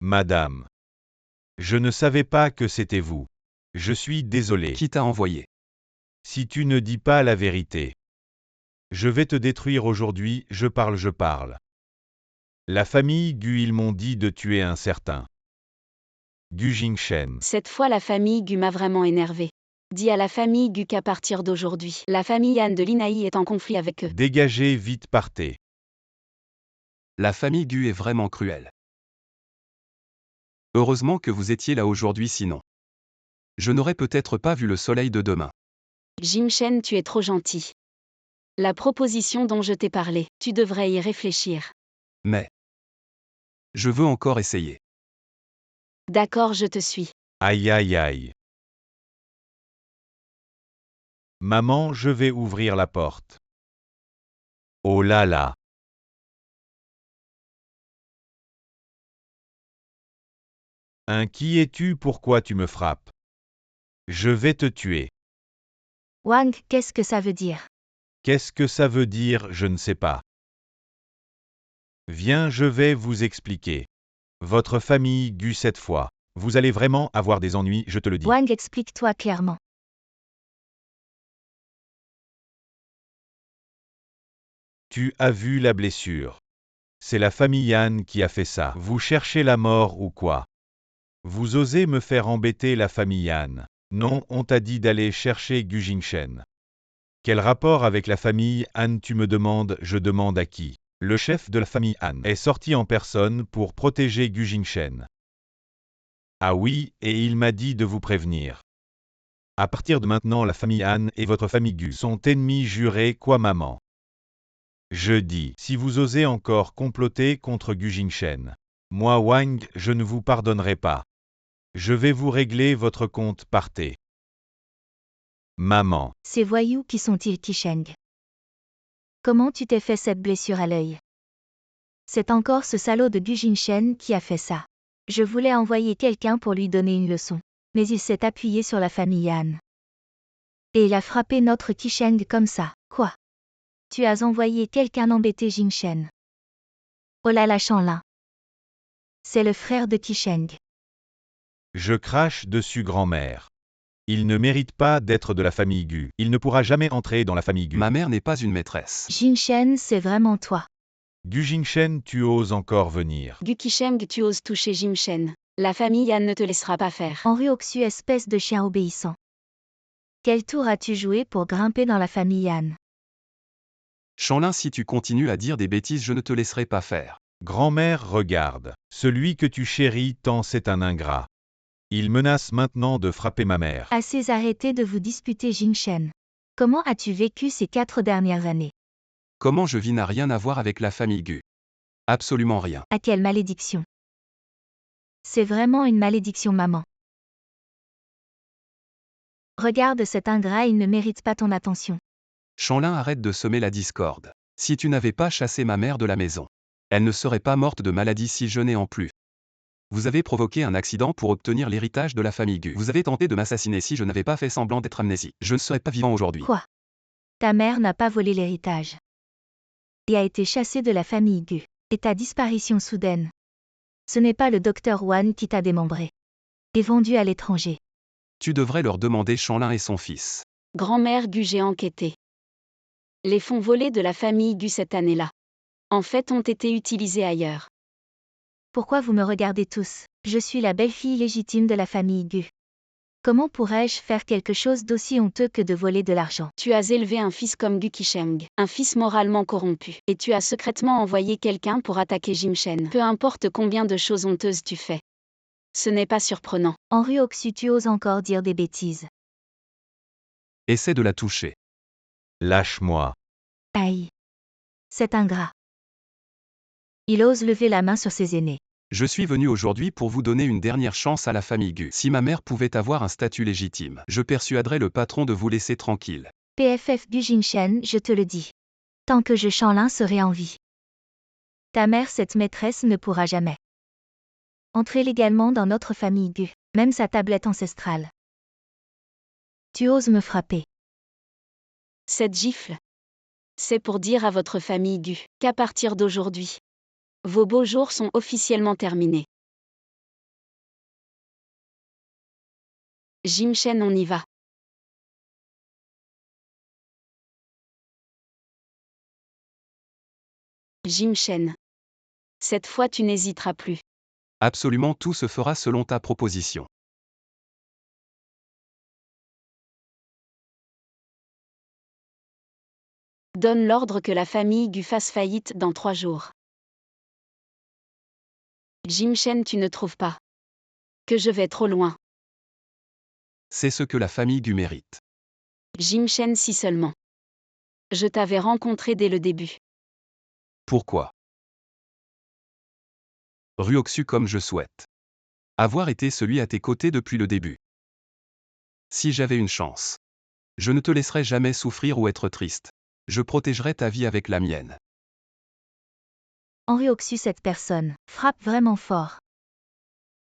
Madame. Je ne savais pas que c'était vous. Je suis désolé. Qui t'a envoyé? Si tu ne dis pas la vérité, je vais te détruire aujourd'hui, je parle. La famille Gu, ils m'ont dit de tuer un certain Gu Jingshen. Cette fois la famille Gu m'a vraiment énervé. Dis à la famille Gu qu'à partir d'aujourd'hui, la famille Han de l'Inaï est en conflit avec eux. Dégagez vite, partez. La famille Gu est vraiment cruelle. Heureusement que vous étiez là aujourd'hui sinon. Je n'aurais peut-être pas vu le soleil de demain. Jingshen, tu es trop gentil. La proposition dont je t'ai parlé, tu devrais y réfléchir. Mais. Je veux encore essayer. D'accord, je te suis. Aïe aïe aïe. Maman, je vais ouvrir la porte. Oh là là. Qui es-tu? Pourquoi tu me frappes? Je vais te tuer. Wang, qu'est-ce que ça veut dire? Qu'est-ce que ça veut dire? Je ne sais pas. Viens, je vais vous expliquer. Votre famille Gu cette fois. Vous allez vraiment avoir des ennuis, je te le dis. Wang, explique-toi clairement. Tu as vu la blessure. C'est la famille Yan qui a fait ça. Vous cherchez la mort ou quoi? Vous osez me faire embêter la famille Yan? Non, on t'a dit d'aller chercher Gu Jingshen. Quel rapport avec la famille Han tu me demandes? Je demande à qui? Le chef de la famille Han est sorti en personne pour protéger Gu Jingshen. Ah oui, et il m'a dit de vous prévenir. À partir de maintenant, la famille Han et votre famille Gu sont ennemis jurés, quoi maman? Je dis, si vous osez encore comploter contre Gu Jingshen, moi Wang, je ne vous pardonnerai pas. Je vais vous régler votre compte, partez. Maman. Ces voyous qui sont-ils, Qisheng? Comment tu t'es fait cette blessure à l'œil? C'est encore ce salaud de Gu Jingshen qui a fait ça. Je voulais envoyer quelqu'un pour lui donner une leçon. Mais il s'est appuyé sur la famille Yan. Et il a frappé notre Qisheng comme ça. Quoi? Tu as envoyé quelqu'un embêter Jingshen. Oh là là, Shanlin. C'est le frère de Qisheng. Je crache dessus grand-mère. Il ne mérite pas d'être de la famille Gu. Il ne pourra jamais entrer dans la famille Gu. Ma mère n'est pas une maîtresse. Jingshen, c'est vraiment toi. Gu Jingshen, tu oses encore venir. Gu Qisheng, tu oses toucher Jingshen. La famille Han ne te laissera pas faire. Anruoxu, espèce de chien obéissant. Quel tour as-tu joué pour grimper dans la famille Yan? Shanlin, si tu continues à dire des bêtises, je ne te laisserai pas faire. Grand-mère, regarde. Celui que tu chéris tant, c'est un ingrat. Il menace maintenant de frapper ma mère. Assez, arrêtez de vous disputer, Jingshen. Comment as-tu vécu ces 4 dernières années? Comment je vis n'a rien à voir avec la famille Gu. Absolument rien. Ah, quelle malédiction. C'est vraiment une malédiction, maman. Regarde cet ingrat, il ne mérite pas ton attention. Chanlin, arrête de semer la discorde. Si tu n'avais pas chassé ma mère de la maison, elle ne serait pas morte de maladie si jeune et en plus. Vous avez provoqué un accident pour obtenir l'héritage de la famille Gu. Vous avez tenté de m'assassiner si je n'avais pas fait semblant d'être amnésique. Je ne serais pas vivant aujourd'hui. Quoi? Ta mère n'a pas volé l'héritage. Et a été chassée de la famille Gu. Et ta disparition soudaine. Ce n'est pas le docteur Wan qui t'a démembré. Et vendu à l'étranger. Tu devrais leur demander Chanlin et son fils. Grand-mère Gu, j'ai enquêté. Les fonds volés de la famille Gu cette année-là, en fait, ont été utilisés ailleurs. Pourquoi vous me regardez tous? Je suis la belle-fille légitime de la famille Gu. Comment pourrais-je faire quelque chose d'aussi honteux que de voler de l'argent? Tu as élevé un fils comme Gu Qisheng, un fils moralement corrompu, et tu as secrètement envoyé quelqu'un pour attaquer Jim Shen. Peu importe combien de choses honteuses tu fais. Ce n'est pas surprenant. En Ruoxu, tu oses encore dire des bêtises. Essaie de la toucher. Lâche-moi. Aïe. C'est ingrat. Il ose lever la main sur ses aînés. Je suis venu aujourd'hui pour vous donner une dernière chance à la famille Gu. Si ma mère pouvait avoir un statut légitime, je persuaderais le patron de vous laisser tranquille. PFF Gu Jinshen, je te le dis. Tant que je Chanlin serai en vie. Ta mère, cette maîtresse, ne pourra jamais entrer légalement dans notre famille Gu, même sa tablette ancestrale. Tu oses me frapper. Cette gifle, c'est pour dire à votre famille Gu qu'à partir d'aujourd'hui, vos beaux jours sont officiellement terminés. Jim Shen, on y va. Jim Shen. Cette fois, tu n'hésiteras plus. Absolument tout se fera selon ta proposition. Donne l'ordre que la famille Gu fasse faillite dans 3 jours. Jim Shen, tu ne trouves pas que je vais trop loin? C'est ce que la famille Gu mérite. Jim Shen, si seulement. Je t'avais rencontré dès le début. Pourquoi? Ruoxu comme je souhaite. Avoir été celui à tes côtés depuis le début. Si j'avais une chance. Je ne te laisserai jamais souffrir ou être triste. Je protégerai ta vie avec la mienne. En Ruoxu, cette personne frappe vraiment fort.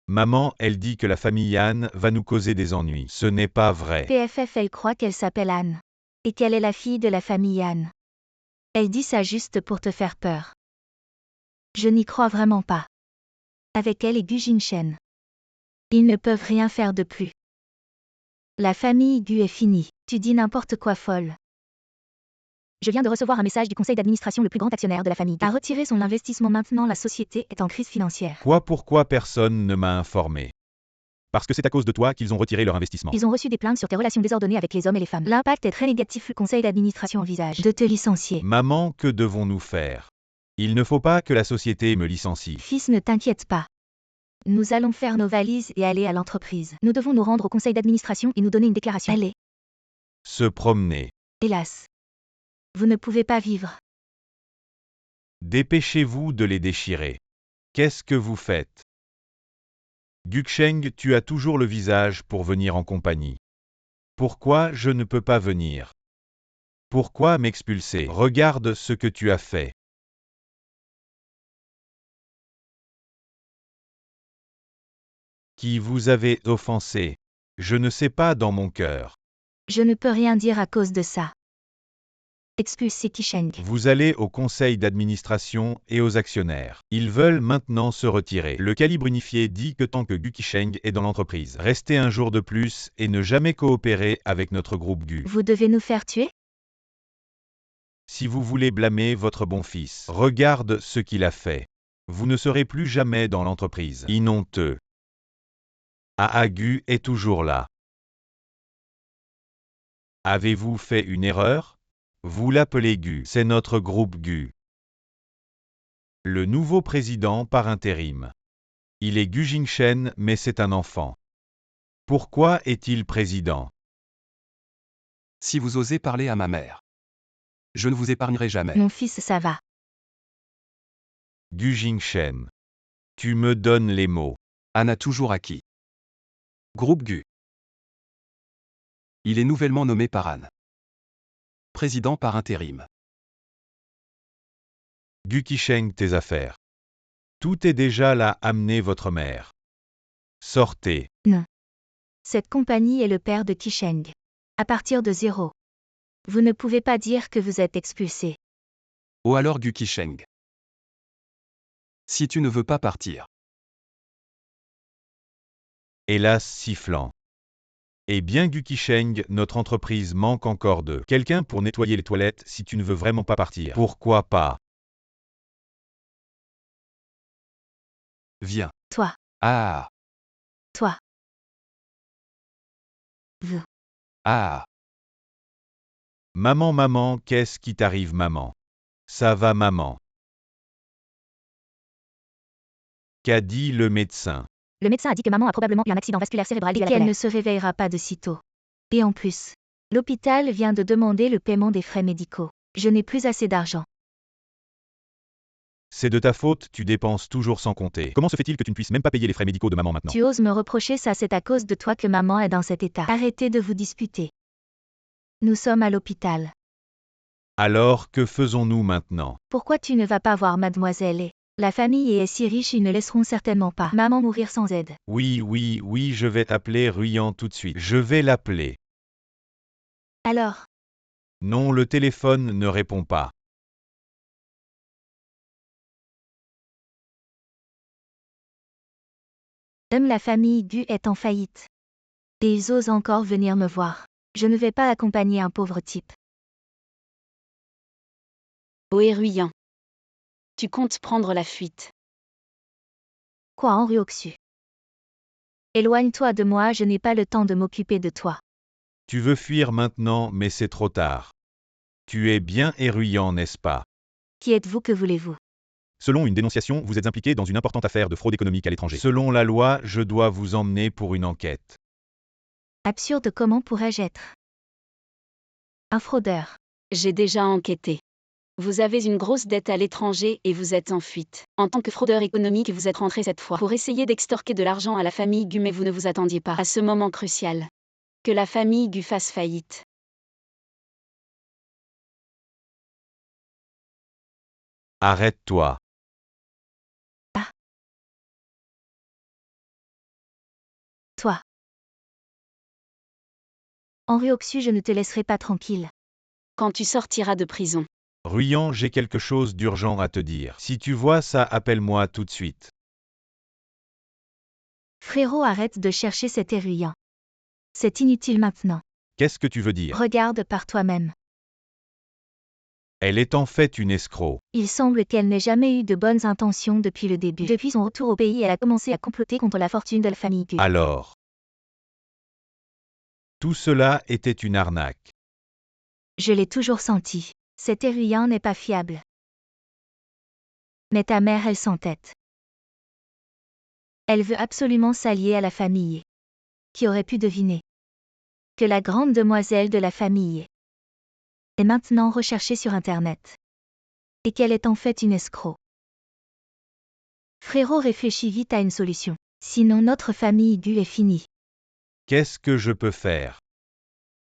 Maman, elle dit que la famille Anne va nous causer des ennuis. Ce n'est pas vrai. PFF, elle croit qu'elle s'appelle Anne. Et qu'elle est la fille de la famille Anne. Elle dit ça juste pour te faire peur. Je n'y crois vraiment pas. Avec elle et Gu Jinshen. Ils ne peuvent rien faire de plus. La famille Gu est finie. Tu dis n'importe quoi, folle. Je viens de recevoir un message du conseil d'administration, le plus grand actionnaire de la famille Gu a retiré son investissement. Maintenant la société est en crise financière. Pourquoi personne ne m'a informé? Parce que c'est à cause de toi qu'ils ont retiré leur investissement. Ils ont reçu des plaintes sur tes relations désordonnées avec les hommes et les femmes. L'impact est très négatif. Le conseil d'administration envisage de te licencier. Maman, que devons-nous faire? Il ne faut pas que la société me licencie. Fils, ne t'inquiète pas. Nous allons faire nos valises et aller à l'entreprise. Nous devons nous rendre au conseil d'administration et nous donner une déclaration. Allez. Se promener. Hélas. Vous ne pouvez pas vivre. Dépêchez-vous de les déchirer. Qu'est-ce que vous faites? Gu Qisheng, tu as toujours le visage pour venir en compagnie. Pourquoi je ne peux pas venir? Pourquoi m'expulser? Regarde ce que tu as fait. Qui vous avez offensé? Je ne sais pas dans mon cœur. Je ne peux rien dire à cause de ça. Expulsez Qisheng. Vous allez au conseil d'administration et aux actionnaires. Ils veulent maintenant se retirer. Le calibre unifié dit que tant que Gu Qisheng est dans l'entreprise, restez un jour de plus et ne jamais coopérer avec notre groupe Gu. Vous devez nous faire tuer? Si vous voulez blâmer votre bon fils, regarde ce qu'il a fait. Vous ne serez plus jamais dans l'entreprise. Inhonteux. Gu est toujours là. Avez-vous fait une erreur? Vous l'appelez Gu, c'est notre groupe Gu. Le nouveau président par intérim. Il est Gu Jinshen, mais c'est un enfant. Pourquoi est-il président? Si vous osez parler à ma mère, je ne vous épargnerai jamais. Mon fils, ça va. Gu Jingshen. Tu me donnes les mots. Han a toujours acquis. Groupe Gu. Il est nouvellement nommé par Han. Président par intérim. Gu Qisheng, tes affaires. Tout est déjà là, amenez votre mère. Sortez. Non. Cette compagnie est le père de Qisheng. À partir de 0. Vous ne pouvez pas dire que vous êtes expulsé. Oh alors Gu Qisheng. Si tu ne veux pas partir. Hélas sifflant. Eh bien Gu Qisheng, notre entreprise manque encore de quelqu'un pour nettoyer les toilettes si tu ne veux vraiment pas partir. Pourquoi pas? Viens. Toi. Ah. Toi. Vous. Ah. Maman, maman, qu'est-ce qui t'arrive maman? Ça va maman? Qu'a dit le médecin? Le médecin a dit que maman a probablement eu un accident vasculaire cérébral et qu'elle ne se réveillera pas de sitôt. Et en plus, l'hôpital vient de demander le paiement des frais médicaux. Je n'ai plus assez d'argent. C'est de ta faute, tu dépenses toujours sans compter. Comment se fait-il que tu ne puisses même pas payer les frais médicaux de maman maintenant? Tu oses me reprocher ça, c'est à cause de toi que maman est dans cet état. Arrêtez de vous disputer. Nous sommes à l'hôpital. Alors, que faisons-nous maintenant? Pourquoi tu ne vas pas voir mademoiselle et la famille est si riche, ils ne laisseront certainement pas maman mourir sans aide. Oui, oui, oui, je vais appeler Ruyan tout de suite. Je vais l'appeler. Alors, Non, le téléphone ne répond pas. la famille Gu est en faillite. Et ils osent encore venir me voir. Je ne vais pas accompagner un pauvre type. Ohé Ruyan. Tu comptes prendre la fuite. Quoi en Ryoksu? Éloigne-toi de moi, je n'ai pas le temps de m'occuper de toi. Tu veux fuir maintenant, mais c'est trop tard. Tu es bien Ruyan, n'est-ce pas? Qui êtes-vous, que voulez-vous? Selon une dénonciation, vous êtes impliqué dans une importante affaire de fraude économique à l'étranger. Selon la loi, je dois vous emmener pour une enquête. Absurde, comment pourrais-je être un fraudeur? J'ai déjà enquêté. Vous avez une grosse dette à l'étranger et vous êtes en fuite. En tant que fraudeur économique, vous êtes rentré cette fois pour essayer d'extorquer de l'argent à la famille Gu, mais vous ne vous attendiez pas à ce moment crucial. Que la famille Gu fasse faillite. Arrête-toi. Toi. En Ryoksu, je ne te laisserai pas tranquille. Quand tu sortiras de prison. Ruyan, j'ai quelque chose d'urgent à te dire. Si tu vois ça, appelle-moi tout de suite. Frérot, arrête de chercher cet éruyant. C'est inutile maintenant. Qu'est-ce que tu veux dire? Regarde par toi-même. Elle est en fait une escroc. Il semble qu'elle n'ait jamais eu de bonnes intentions depuis le début. Depuis son retour au pays, elle a commencé à comploter contre la fortune de la famille Gu. Alors. Tout cela était une arnaque. Je l'ai toujours senti. Cet éruyant n'est pas fiable. Mais ta mère, elle s'entête. Elle veut absolument s'allier à la famille. Qui aurait pu deviner que la grande demoiselle de la famille est maintenant recherchée sur Internet. Et qu'elle est en fait une escroc. Frérot, réfléchis vite à une solution. Sinon notre famille Gu est finie. Qu'est-ce que je peux faire?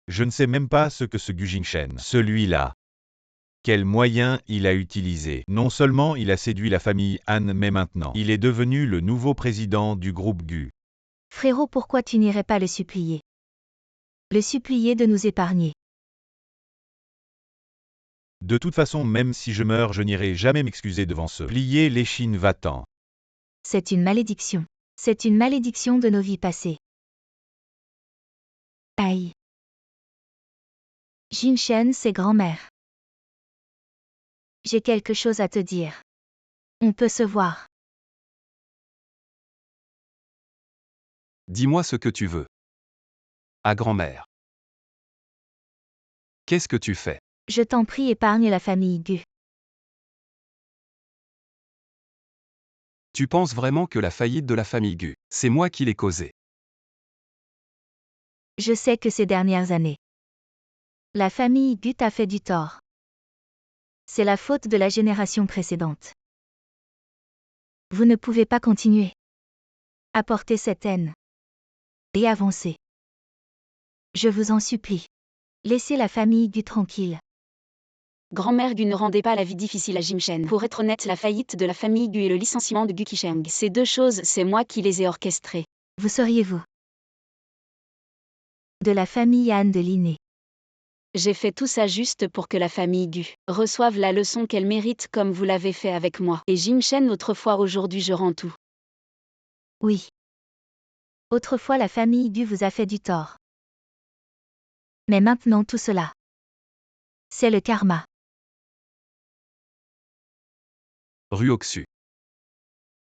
Je ne sais même pas ce que ce Gu Jingshen, celui-là. Quel moyen il a utilisé? Non seulement il a séduit la famille Han, mais maintenant, il est devenu le nouveau président du groupe Gu. Frérot, pourquoi tu n'irais pas le supplier? Le supplier de nous épargner. De toute façon, même si je meurs, je n'irai jamais m'excuser devant ce plier l'échine va-t'en. C'est une malédiction. C'est une malédiction de nos vies passées. Aïe. Jinshen, c'est grand-mère. J'ai quelque chose à te dire. On peut se voir. Dis-moi ce que tu veux. À grand-mère. Qu'est-ce que tu fais? Je t'en prie, épargne la famille Gu. Tu penses vraiment que la faillite de la famille Gu, c'est moi qui l'ai causée? Je sais que ces dernières années, la famille Gu t'a fait du tort. C'est la faute de la génération précédente. Vous ne pouvez pas continuer. Apportez cette haine. Et avancez. Je vous en supplie. Laissez la famille Gu tranquille. Grand-mère Gu ne rendait pas la vie difficile à Jim Shen. Pour être honnête, la faillite de la famille Gu et le licenciement de Gu Qisheng, ces deux choses, c'est moi qui les ai orchestrées. Vous seriez-vous de la famille Han de Linné. J'ai fait tout ça juste pour que la famille Gu reçoive la leçon qu'elle mérite comme vous l'avez fait avec moi. Et Jim Shen autrefois, aujourd'hui je rends tout. Oui. Autrefois la famille Gu vous a fait du tort. Mais maintenant tout cela. C'est le karma. Ruoxu.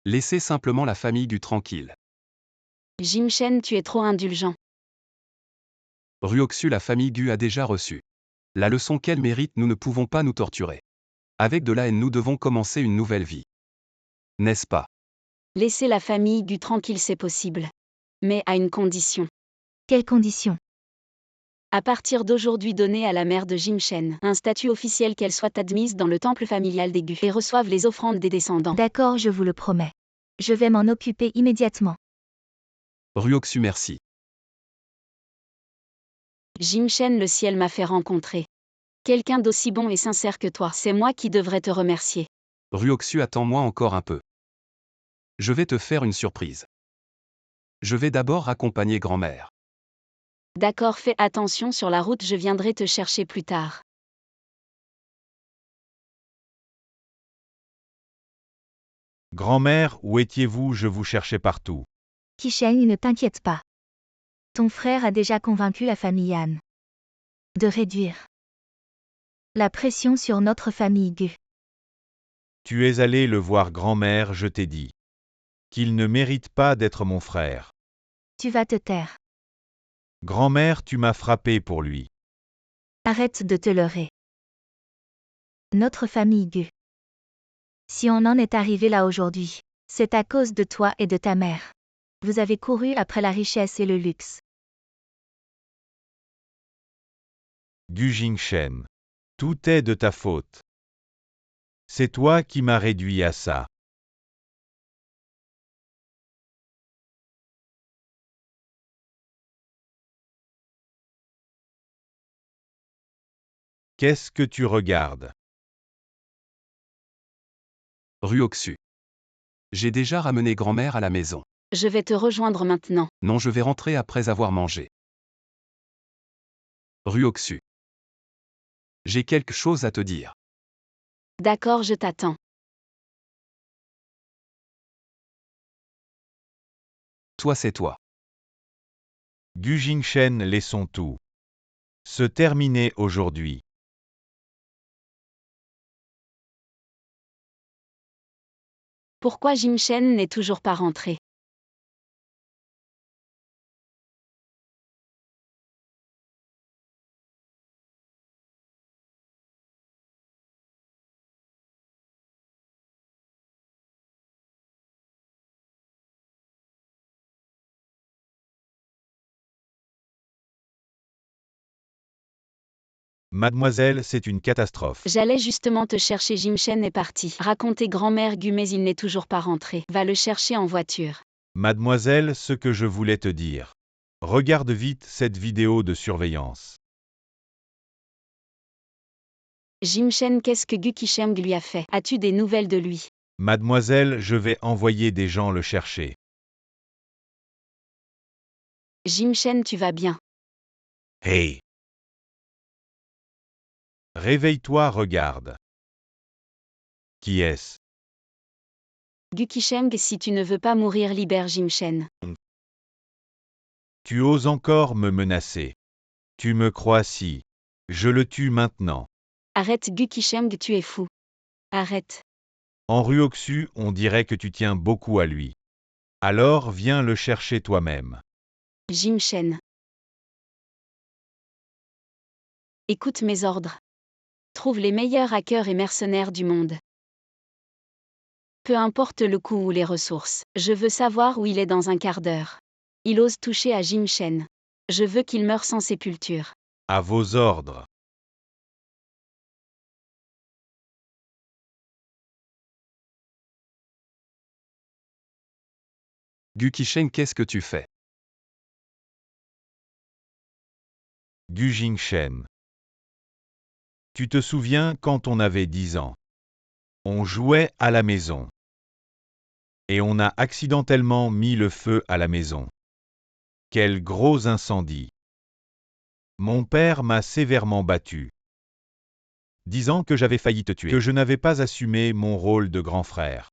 Laissez simplement la famille Gu tranquille. Jim Shen, tu es trop indulgent. Ruoxu, la famille Gu a déjà reçu la leçon qu'elle mérite, nous ne pouvons pas nous torturer. Avec de la haine, nous devons commencer une nouvelle vie. N'est-ce pas? Laisser la famille Gu tranquille, c'est possible. Mais à une condition. Quelles conditions? À partir d'aujourd'hui, donner à la mère de Jim Shen un statut officiel, qu'elle soit admise dans le temple familial des Gu et reçoive les offrandes des descendants. D'accord, je vous le promets. Je vais m'en occuper immédiatement. Ruoxu, merci. Jim Shen, le ciel m'a fait rencontrer quelqu'un d'aussi bon et sincère que toi. C'est moi qui devrais te remercier. Ruoxu, attends-moi encore un peu. Je vais te faire une surprise. Je vais d'abord accompagner grand-mère. D'accord, fais attention sur la route, je viendrai te chercher plus tard. Grand-mère, où étiez-vous? Je vous cherchais partout. Qisheng, ne t'inquiète pas. Ton frère a déjà convaincu la famille Han de réduire la pression sur notre famille Gu. Tu es allé le voir, grand-mère, je t'ai dit qu'il ne mérite pas d'être mon frère. Tu vas te taire. Grand-mère, tu m'as frappé pour lui. Arrête de te leurrer. Notre famille Gu. Si on en est arrivé là aujourd'hui, c'est à cause de toi et de ta mère. Vous avez couru après la richesse et le luxe. Gu Jingshen. Tout est de ta faute. C'est toi qui m'as réduit à ça. Qu'est-ce que tu regardes? Ruoxu. J'ai déjà ramené grand-mère à la maison. Je vais te rejoindre maintenant. Non, je vais rentrer après avoir mangé. Ruoxu. J'ai quelque chose à te dire. D'accord, je t'attends. Toi, c'est toi. Gu Jingshen, laissons tout se terminer aujourd'hui. Pourquoi Jim Shen n'est toujours pas rentré? Mademoiselle, c'est une catastrophe. J'allais justement te chercher, Jim Shen est parti raconter grand-mère Gu, mais il n'est toujours pas rentré. Va le chercher en voiture. Mademoiselle, ce que je voulais te dire. Regarde vite cette vidéo de surveillance. Jim Shen, qu'est-ce que Gu Qisheng lui a fait? As-tu des nouvelles de lui? Mademoiselle, je vais envoyer des gens le chercher. Jim Shen, tu vas bien? Hey! Réveille-toi, regarde. Qui est-ce? Gu Qisheng, si tu ne veux pas mourir, libère Jim Shen. Tu oses encore me menacer. Tu me crois si je le tue maintenant. Arrête Gu Qisheng, tu es fou. Arrête. En Ruoxu, on dirait que tu tiens beaucoup à lui. Alors viens le chercher toi-même. Jim Shen. Écoute mes ordres. Trouve les meilleurs hackers et mercenaires du monde. Peu importe le coût ou les ressources, je veux savoir où il est dans un quart d'heure. Il ose toucher à Jim Shen. Je veux qu'il meure sans sépulture. À vos ordres. Gu Qisheng, qu'est-ce que tu fais? Gu Jingshen. Tu te souviens quand on avait 10 ans? On jouait à la maison. Et on a accidentellement mis le feu à la maison. Quel gros incendie! Mon père m'a sévèrement battu, disant que j'avais failli te tuer, que je n'avais pas assumé mon rôle de grand frère.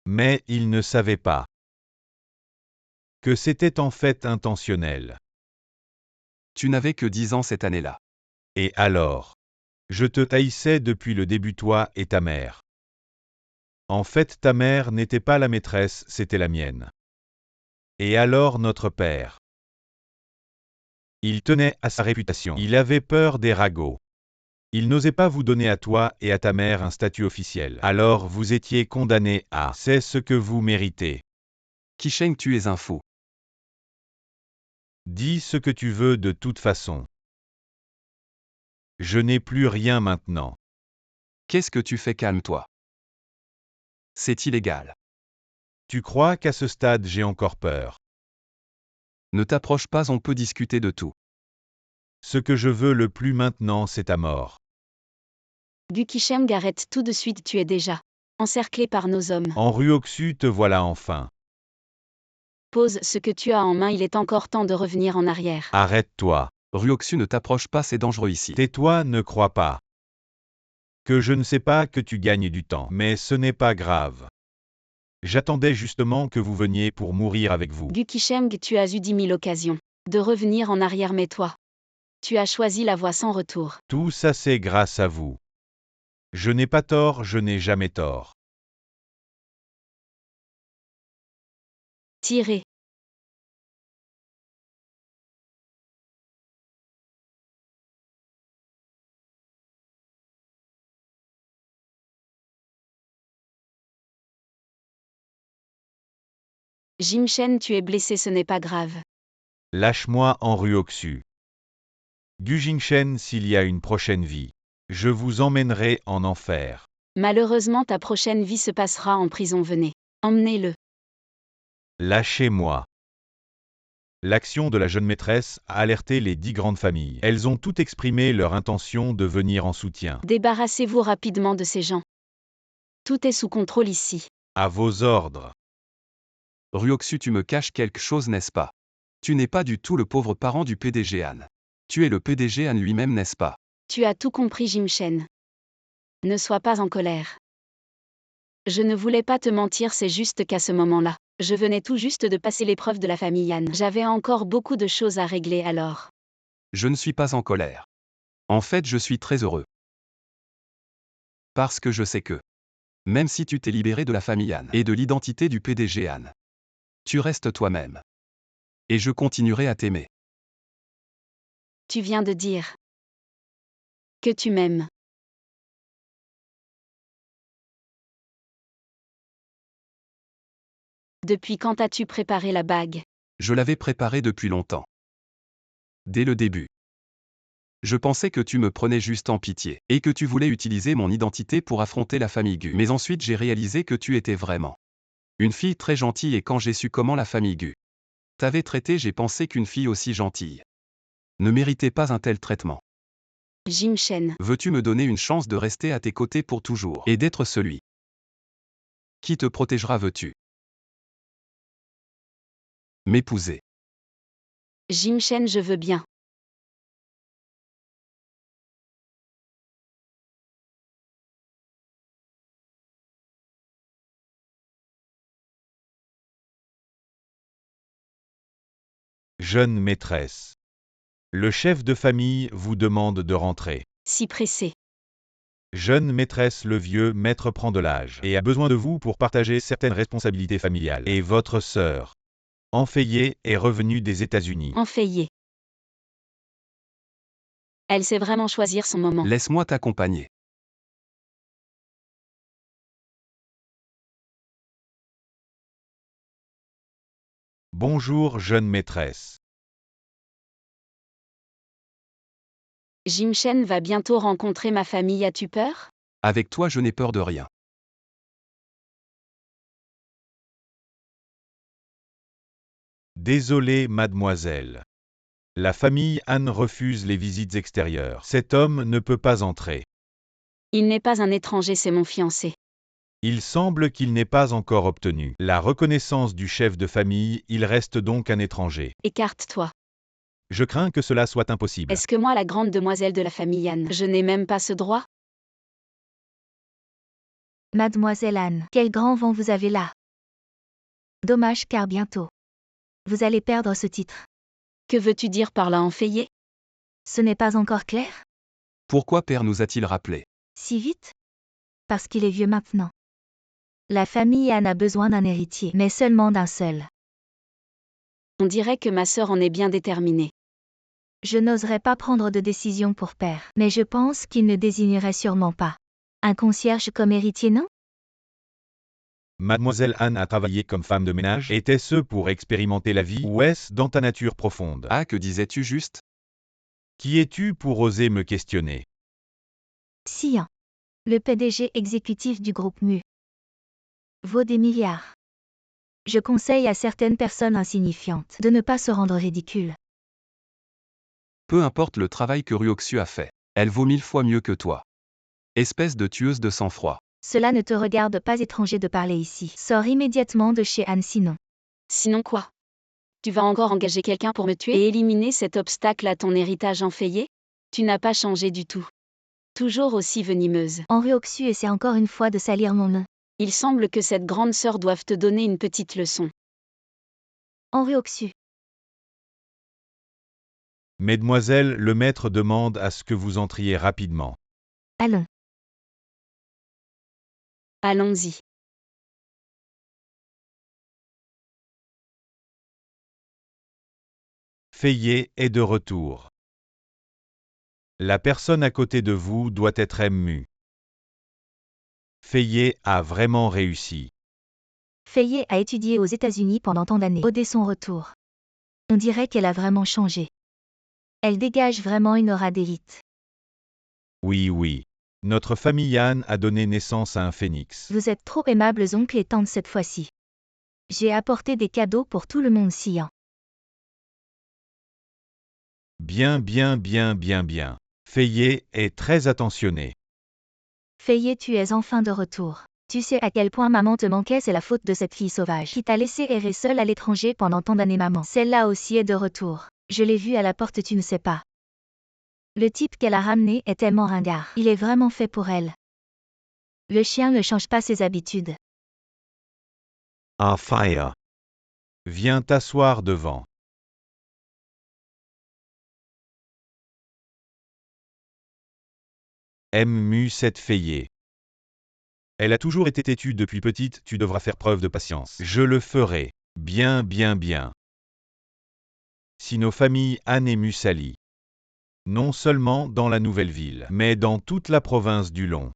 Mais il ne savait pas que c'était en fait intentionnel. Tu n'avais que 10 ans cette année-là. Et alors? Je te haïssais depuis le début, toi et ta mère. En fait, ta mère n'était pas la maîtresse, c'était la mienne. Et alors notre père? Il tenait à sa réputation. Il avait peur des ragots. Il n'osait pas vous donner à toi et à ta mère un statut officiel. Alors vous étiez condamnés à « c'est ce que vous méritez ». Qisheng, tu es un fou. Dis ce que tu veux de toute façon. Je n'ai plus rien maintenant. Qu'est-ce que tu fais? Calme-toi. C'est illégal. Tu crois qu'à ce stade j'ai encore peur? Ne t'approche pas, on peut discuter de tout. Ce que je veux le plus maintenant, c'est ta mort. Gu Qisheng, arrête tout de suite, tu es déjà encerclé par nos hommes. En Ruoxu, te voilà enfin. Pose ce que tu as en main, il est encore temps de revenir en arrière. Arrête-toi. Ruoxu, ne t'approche pas, c'est dangereux ici. Tais-toi, ne crois pas que je ne sais pas que tu gagnes du temps, mais ce n'est pas grave. J'attendais justement que vous veniez pour mourir avec vous. Gu Qisheng, tu as eu 10 000 occasions de revenir en arrière, mais toi, tu as choisi la voie sans retour. Tout ça c'est grâce à vous. Je n'ai pas tort, je n'ai jamais tort. Tirez. Jingshen, tu es blessé, ce n'est pas grave. Lâche-moi en Ruoxu. Gu Jingshen, s'il y a une prochaine vie, je vous emmènerai en enfer. Malheureusement, ta prochaine vie se passera en prison, venez. Emmenez-le. Lâchez-moi. L'action de la jeune maîtresse a alerté les 10 grandes familles. Elles ont toutes exprimé leur intention de venir en soutien. Débarrassez-vous rapidement de ces gens. Tout est sous contrôle ici. À vos ordres. Ruoxu, tu me caches quelque chose, n'est-ce pas? Tu n'es pas du tout le pauvre parent du PDG Han. Tu es le PDG Han lui-même, n'est-ce pas? Tu as tout compris, Jingshen. Ne sois pas en colère. Je ne voulais pas te mentir, c'est juste qu'à ce moment-là, je venais tout juste de passer l'épreuve de la famille Yan. J'avais encore beaucoup de choses à régler alors. Je ne suis pas en colère. En fait, je suis très heureux. Parce que je sais que, même si tu t'es libéré de la famille Han et de l'identité du PDG Han, tu restes toi-même. Et je continuerai à t'aimer. Tu viens de dire que tu m'aimes. Depuis quand as-tu préparé la bague? Je l'avais préparée depuis longtemps. Dès le début. Je pensais que tu me prenais juste en pitié, et que tu voulais utiliser mon identité pour affronter la famille Gu. Mais ensuite j'ai réalisé que tu étais vraiment une fille très gentille, et quand j'ai su comment la famille Gu t'avait traité, j'ai pensé qu'une fille aussi gentille ne méritait pas un tel traitement. Jingshen, Veux-tu me donner une chance de rester à tes côtés pour toujours, et d'être celui qui te protégera? Veux-tu m'épouser? Jingshen, je veux bien. Jeune maîtresse. Le chef de famille vous demande de rentrer. Si pressé. Jeune maîtresse, le vieux maître prend de l'âge et a besoin de vous pour partager certaines responsabilités familiales. Et votre sœur, Enfeillée, est revenue des États-Unis. Enfeillée. Elle sait vraiment choisir son moment. Laisse-moi t'accompagner. Bonjour jeune maîtresse. Jingshen va bientôt rencontrer ma famille, as-tu peur? Avec toi, je n'ai peur de rien. Désolé, mademoiselle. La famille Anne refuse les visites extérieures. Cet homme ne peut pas entrer. Il n'est pas un étranger, c'est mon fiancé. Il semble qu'il n'ait pas encore obtenu la reconnaissance du chef de famille, il reste donc un étranger. Écarte-toi. Je crains que cela soit impossible. Est-ce que moi, la grande demoiselle de la famille Anne, je n'ai même pas ce droit? Mademoiselle Anne, quel grand vent vous avez là. Dommage car bientôt. Vous allez perdre ce titre. Que veux-tu dire par là, Enfayé? Ce n'est pas encore clair? Pourquoi père nous a-t-il rappelé? Si vite? Parce qu'il est vieux maintenant. La famille Anne a besoin d'un héritier, mais seulement d'un seul. On dirait que ma sœur en est bien déterminée. Je n'oserais pas prendre de décision pour père, mais je pense qu'il ne désignerait sûrement pas un concierge comme héritier, non? Mademoiselle Anne a travaillé comme femme de ménage. Était-ce pour expérimenter la vie ou est-ce dans ta nature profonde? Ah, que disais-tu juste? Qui es-tu pour oser me questionner? Sion. Le PDG exécutif du groupe MU. Vaut des milliards. Je conseille à certaines personnes insignifiantes de ne pas se rendre ridicules. Peu importe le travail que Ruoxu a fait. Elle vaut 1000 fois mieux que toi. Espèce de tueuse de sang-froid. Cela ne te regarde pas, étranger, de parler ici. Sors immédiatement de chez Anne, sinon. Sinon quoi? Tu vas encore engager quelqu'un pour me tuer et éliminer cet obstacle à ton héritage, Enfayé? Tu n'as pas changé du tout. Toujours aussi venimeuse. Henri Oxu essaie encore une fois de salir mon nom. Il semble que cette grande sœur doive te donner une petite leçon. Henri Oxu. Mesdemoiselles, le maître demande à ce que vous entriez rapidement. Allons. Allons-y. Fayet est de retour. La personne à côté de vous doit être émue. Fayet a vraiment réussi. Fayet a étudié aux États-Unis pendant tant d'années. Dès son retour. On dirait qu'elle a vraiment changé. Elle dégage vraiment une aura d'élite. Oui. Notre famille Anne a donné naissance à un phénix. Vous êtes trop aimables, oncles et tantes, cette fois-ci. J'ai apporté des cadeaux pour tout le monde, Sion. Bien. Fayet est très attentionné. Fayet, tu es enfin de retour. Tu sais à quel point maman te manquait, c'est la faute de cette fille sauvage qui t'a laissé errer seule à l'étranger pendant tant d'années, maman. Celle-là aussi est de retour. Je l'ai vue à la porte, tu ne sais pas. Le type qu'elle a ramené est tellement ringard. Il est vraiment fait pour elle. Le chien ne change pas ses habitudes. Fire. Viens t'asseoir devant. Aime cette Fayet. Elle a toujours été têtue depuis petite, tu devras faire preuve de patience. Je le ferai. Bien. Si nos familles Anne et s'allient. Non seulement dans la nouvelle ville, mais dans toute la province du Long.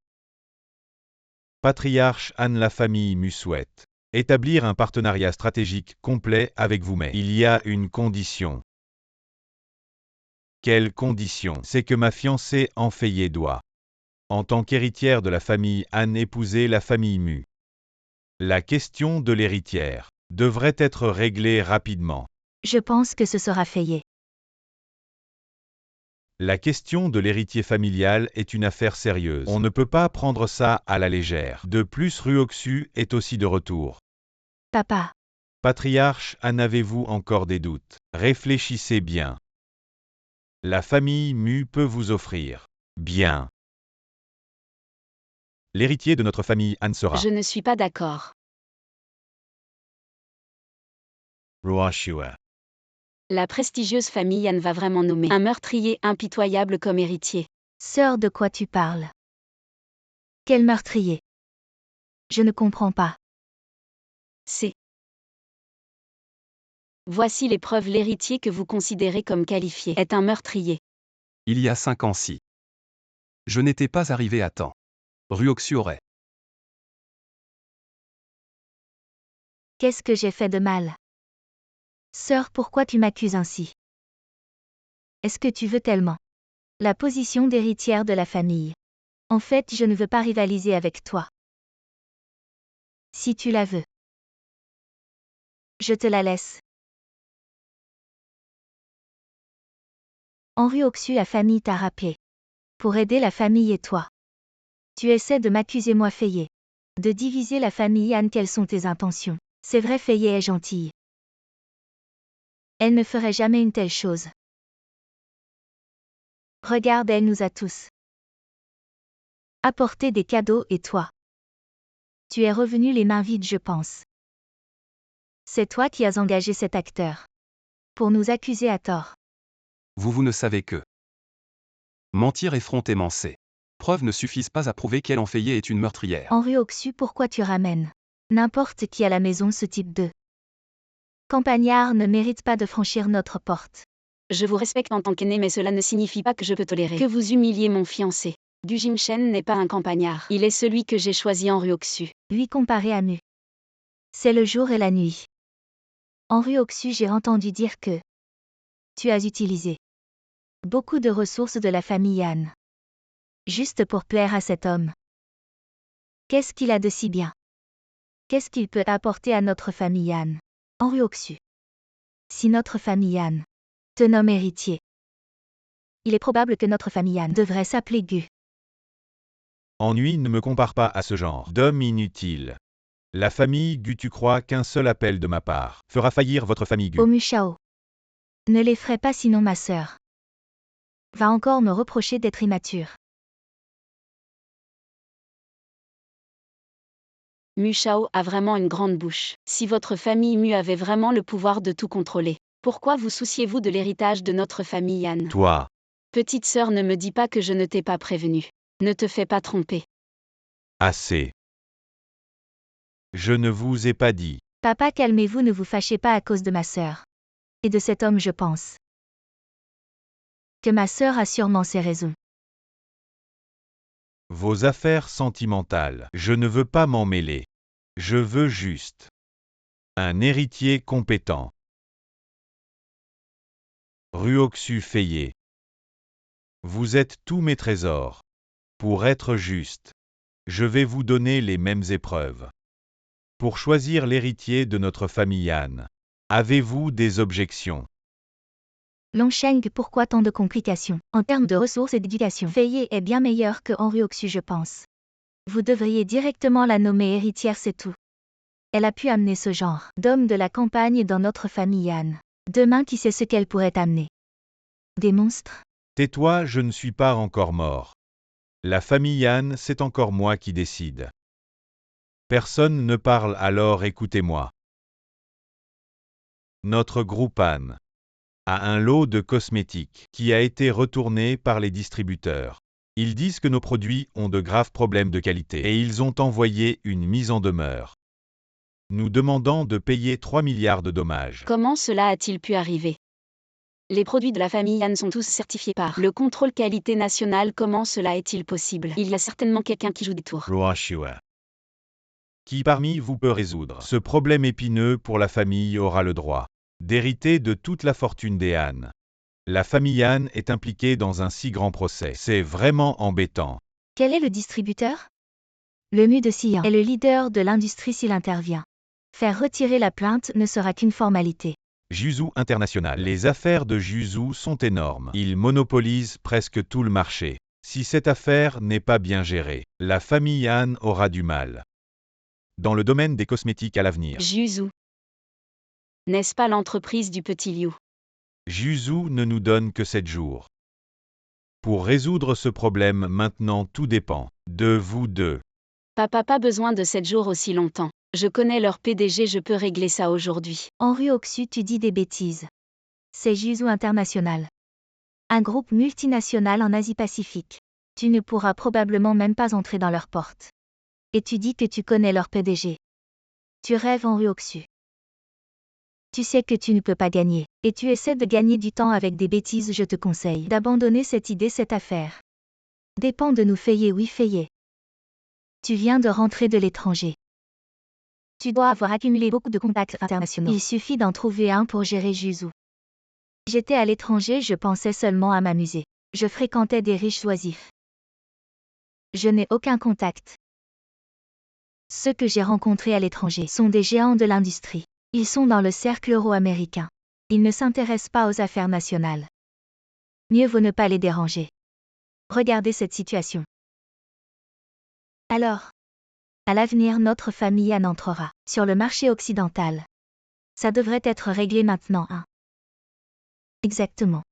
Patriarche Anne, la famille Mu souhaite établir un partenariat stratégique complet avec vous, mais il y a une condition. Quelle condition? C'est que ma fiancée Enfayet doit, en tant qu'héritière de la famille Anne, épouser la famille Mu. La question de l'héritière devrait être réglée rapidement. Je pense que ce sera Fayet. La question de l'héritier familial est une affaire sérieuse. On ne peut pas prendre ça à la légère. De plus, Ruoxu est aussi de retour. Papa. Patriarche Anne, avez-vous encore des doutes? Réfléchissez bien. La famille Mu peut vous offrir. Bien. L'héritier de notre famille Anne sera. Je ne suis pas d'accord. Ruoxua. La prestigieuse famille Anne va vraiment nommer un meurtrier impitoyable comme héritier. Sœur, de quoi tu parles? Quel meurtrier? Je ne comprends pas. C'est. Voici les preuves. L'héritier que vous considérez comme qualifié est un meurtrier. Il y a 5 ans si. Je n'étais pas arrivé à temps. Ruoxu aurait. Qu'est-ce que j'ai fait de mal? Sœur, pourquoi tu m'accuses ainsi? Est-ce que tu veux tellement la position d'héritière de la famille? En fait, je ne veux pas rivaliser avec toi. Si tu la veux, je te la laisse. Henri Oxu, la famille t'a rappelé. Pour aider la famille et toi. Tu essaies de m'accuser moi Fayet. De diviser la famille Anne, quelles sont tes intentions? C'est vrai, Fayet est gentille. Elle ne ferait jamais une telle chose. Regarde, elle nous a tous apporté des cadeaux et toi. Tu es revenu les mains vides, je pense. C'est toi qui as engagé cet acteur. Pour nous accuser à tort. Vous ne savez que mentir, effrontément, c'est. Preuves ne suffisent pas à prouver qu'Ellen Fayet est une meurtrière. Henri Oxu, pourquoi tu ramènes n'importe qui à la maison? Ce type de campagnard ne mérite pas de franchir notre porte. Je vous respecte en tant qu'aîné, mais cela ne signifie pas que je peux tolérer que vous humiliez mon fiancé. Du Jim Chen n'est pas un campagnard. Il est celui que j'ai choisi, Henri Oxu. Lui comparé à Mu. C'est le jour et la nuit. Henri Oxu, j'ai entendu dire que tu as utilisé beaucoup de ressources de la famille Anne. Juste pour plaire à cet homme. Qu'est-ce qu'il a de si bien? Qu'est-ce qu'il peut apporter à notre famille Anne? Henri Oxu. Si notre famille Anne te nomme héritier, il est probable que notre famille Anne devrait s'appeler Gu. Ennui, ne me compare pas à ce genre d'homme inutile. La famille Gu, tu crois qu'un seul appel de ma part fera faillir votre famille Gu? Omu Shao. Ne l'effraie pas, sinon ma sœur va encore me reprocher d'être immature. Mu Shao a vraiment une grande bouche. Si votre famille Mu avait vraiment le pouvoir de tout contrôler, pourquoi vous souciez-vous de l'héritage de notre famille Anne? Toi, Petite sœur, ne me dis pas que je ne t'ai pas prévenu. Ne te fais pas tromper. assez. Je ne vous ai pas dit. Papa, calmez-vous, ne vous fâchez pas à cause de ma sœur. Et de cet homme, je pense que ma sœur a sûrement ses raisons. Vos affaires sentimentales, je ne veux pas m'en mêler. Je veux juste un héritier compétent. Ruoxu Fayet. Vous êtes tous mes trésors. Pour être juste, je vais vous donner les mêmes épreuves. Pour choisir l'héritier de notre famille Anne, avez-vous des objections? Longsheng, pourquoi tant de complications? En termes de ressources et d'éducation, Fayet est bien meilleur que Henri Oxu, je pense. Vous devriez directement la nommer héritière, c'est tout. Elle a pu amener ce genre d'homme de la campagne dans notre famille Anne. Demain, qui sait ce qu'elle pourrait amener? Des monstres? Tais-toi, je ne suis pas encore mort. La famille Anne, c'est encore moi qui décide. Personne ne parle, alors écoutez-moi. Notre groupe Anne a un lot de cosmétiques qui a été retourné par les distributeurs. Ils disent que nos produits ont de graves problèmes de qualité et ils ont envoyé une mise en demeure, nous demandant de payer 3 milliards de dommages. Comment cela a-t-il pu arriver? Les produits de la famille Anne sont tous certifiés par le contrôle qualité national. Comment cela est-il possible? Il y a certainement quelqu'un qui joue des tours. Qui parmi vous peut résoudre ce problème épineux pour la famille aura le droit d'hériter de toute la fortune des Anne. La famille Anne est impliquée dans un si grand procès. C'est vraiment embêtant. Quel est le distributeur? Le Mu de Sion est le leader de l'industrie s'il intervient. Faire retirer la plainte ne sera qu'une formalité. Juzu International. Les affaires de Juzu sont énormes. Ils monopolisent presque tout le marché. Si cette affaire n'est pas bien gérée, la famille Anne aura du mal. Dans le domaine des cosmétiques à l'avenir. Juzu. N'est-ce pas l'entreprise du petit Liu? Juzu ne nous donne que 7 jours. Pour résoudre ce problème maintenant, tout dépend de vous deux. Papa, pas besoin de 7 jours aussi longtemps. Je connais leur PDG, je peux régler ça aujourd'hui. Henri Oxu, tu dis des bêtises. C'est Juzu International. Un groupe multinational en Asie-Pacifique. Tu ne pourras probablement même pas entrer dans leurs portes. Et tu dis que tu connais leur PDG. Tu rêves, Henri Oxu. Tu sais que tu ne peux pas gagner. Et tu essaies de gagner du temps avec des bêtises. Je te conseille d'abandonner cette idée, cette affaire dépend de nous, Fayet. Oui, Fayet. Tu viens de rentrer de l'étranger. Tu dois avoir accumulé beaucoup de contacts internationaux. Il suffit d'en trouver un pour gérer Juzu. J'étais à l'étranger, je pensais seulement à m'amuser. Je fréquentais des riches oisifs. Je n'ai aucun contact. Ceux que j'ai rencontrés à l'étranger sont des géants de l'industrie. Ils sont dans le cercle euro-américain. Ils ne s'intéressent pas aux affaires nationales. Mieux vaut ne pas les déranger. Regardez cette situation. Alors, à l'avenir, notre famille Anne entrera sur le marché occidental. Ça devrait être réglé maintenant, hein? Exactement.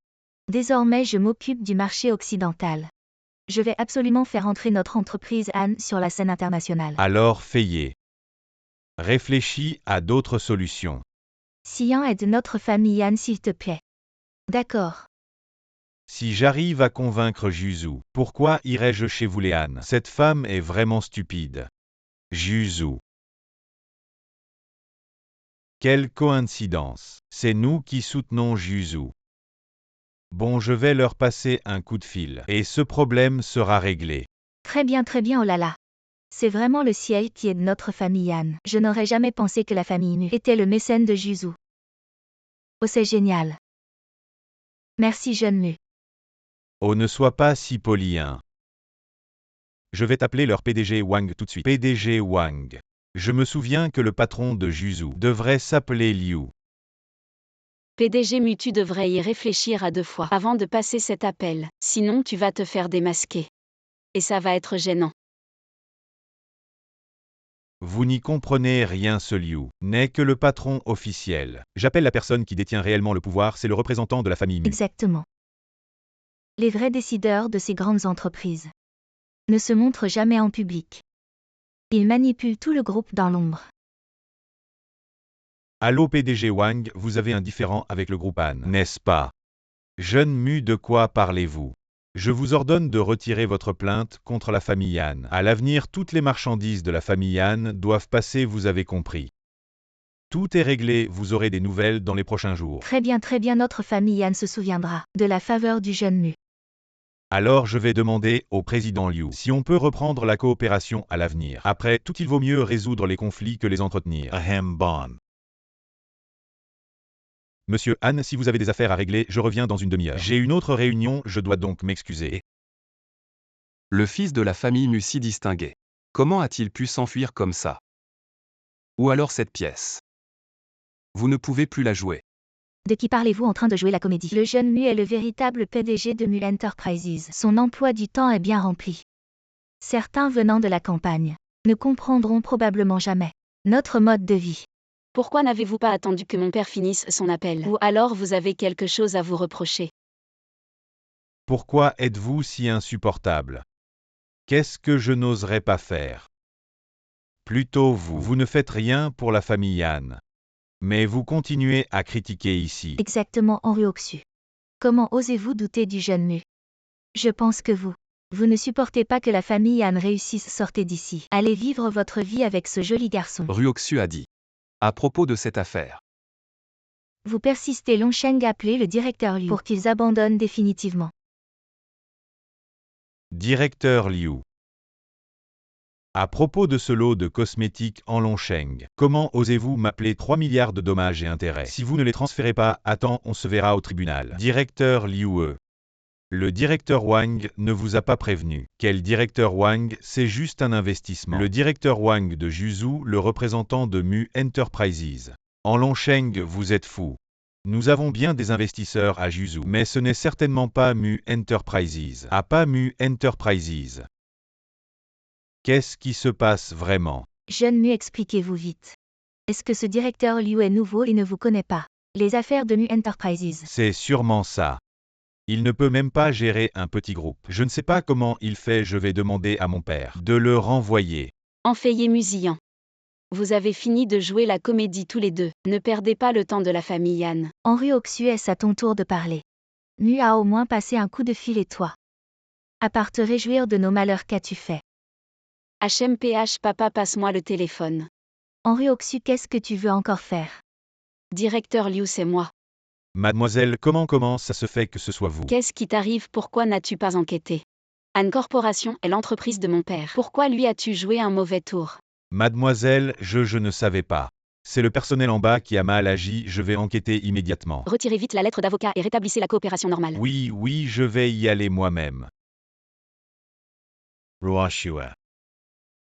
Désormais, je m'occupe du marché occidental. Je vais absolument faire entrer notre entreprise Anne sur la scène internationale. Alors Fayet. Réfléchis à d'autres solutions. Sian, aide notre famille Anne, s'il te plaît. D'accord. Si j'arrive à convaincre Juzu, pourquoi irais-je chez vous Léane? Cette femme est vraiment stupide. Juzu. Quelle coïncidence. C'est nous qui soutenons Juzu. Bon, je vais leur passer un coup de fil, et ce problème sera réglé. Très bien, oh là là. C'est vraiment le ciel qui aide notre famille Anne. Je n'aurais jamais pensé que la famille Mu était le mécène de Juzu. Oh, c'est génial. Merci, jeune Mu. Oh, ne sois pas si poli, hein. Je vais t'appeler leur PDG Wang tout de suite. PDG Wang. Je me souviens que le patron de Juzu devrait s'appeler Liu. PDG Mu, tu devrais y réfléchir à 2 fois avant de passer cet appel, sinon tu vas te faire démasquer. Et ça va être gênant. Vous n'y comprenez rien, ce Liu n'est que le patron officiel. J'appelle la personne qui détient réellement le pouvoir, c'est le représentant de la famille Mu. Exactement. Les vrais décideurs de ces grandes entreprises ne se montrent jamais en public. Ils manipulent tout le groupe dans l'ombre. Allô PDG Wang, vous avez un différend avec le groupe Anne, n'est-ce pas? Jeune Mu, de quoi parlez-vous? Je vous ordonne de retirer votre plainte contre la famille Anne. À l'avenir, toutes les marchandises de la famille Anne doivent passer, vous avez compris. Tout est réglé, vous aurez des nouvelles dans les prochains jours. Très bien, notre famille Anne se souviendra de la faveur du jeune Mu. Alors je vais demander au président Liu si on peut reprendre la coopération à l'avenir. Après tout, il vaut mieux résoudre les conflits que les entretenir. Ahem bon. Monsieur Han, si vous avez des affaires à régler, je reviens dans une demi-heure. J'ai une autre réunion, je dois donc m'excuser. Le fils de la famille Mu si distingué. Comment a-t-il pu s'enfuir comme ça? Ou alors cette pièce? Vous ne pouvez plus la jouer. De qui parlez-vous en train de jouer la comédie? Le jeune Mu est le véritable PDG de Mu Enterprises. Son emploi du temps est bien rempli. Certains venant de la campagne ne comprendront probablement jamais notre mode de vie. Pourquoi n'avez-vous pas attendu que mon père finisse son appel? Ou alors vous avez quelque chose à vous reprocher? Pourquoi êtes-vous si insupportable? Qu'est-ce que je n'oserais pas faire? Plutôt vous ne faites rien pour la famille Han. Mais vous continuez à critiquer ici. Exactement, Henri Oxu. Comment osez-vous douter du jeune Mu? Je pense que vous ne supportez pas que la famille Anne réussisse. Sortez d'ici. Allez vivre votre vie avec ce joli garçon. Ruoxu a dit. À propos de cette affaire. Vous persistez. Longsheng appelez le directeur Liu pour qu'ils abandonnent définitivement. Directeur Liu. À propos de ce lot de cosmétiques en Longsheng, comment osez-vous m'appeler 3 milliards de dommages et intérêts? Si vous ne les transférez pas, attends, on se verra au tribunal. Directeur Liu. Le directeur Wang ne vous a pas prévenu. Quel directeur Wang? C'est juste un investissement. Le directeur Wang de Juzu, le représentant de Mu Enterprises. En Longsheng, vous êtes fou. Nous avons bien des investisseurs à Juzu, mais ce n'est certainement pas Mu Enterprises. Ah, pas Mu Enterprises. Qu'est-ce qui se passe vraiment? Jeune Mu, expliquez-vous vite. Est-ce que ce directeur Liu est nouveau et ne vous connaît pas? Les affaires de Mu Enterprises. C'est sûrement ça. Il ne peut même pas gérer un petit groupe. Je ne sais pas comment il fait, je vais demander à mon père de le renvoyer. Enfayez Musian. Vous avez fini de jouer la comédie tous les deux. Ne perdez pas le temps de la famille Anne. Henri Oxu, est-ce à ton tour de parler? Mu a au moins passé un coup de fil et toi? À part te réjouir de nos malheurs, qu'as-tu fait? HMPH, papa, passe-moi le téléphone. Henri Oxu, qu'est-ce que tu veux encore faire? Directeur Liu, c'est moi. Mademoiselle, comment ça se fait que ce soit vous? Qu'est-ce qui t'arrive? Pourquoi n'as-tu pas enquêté? Anne Corporation est l'entreprise de mon père. Pourquoi lui as-tu joué un mauvais tour? Mademoiselle, je ne savais pas. C'est le personnel en bas qui a mal agi, je vais enquêter immédiatement. Retirez vite la lettre d'avocat et rétablissez la coopération normale. Oui, je vais y aller moi-même. Ruoshua.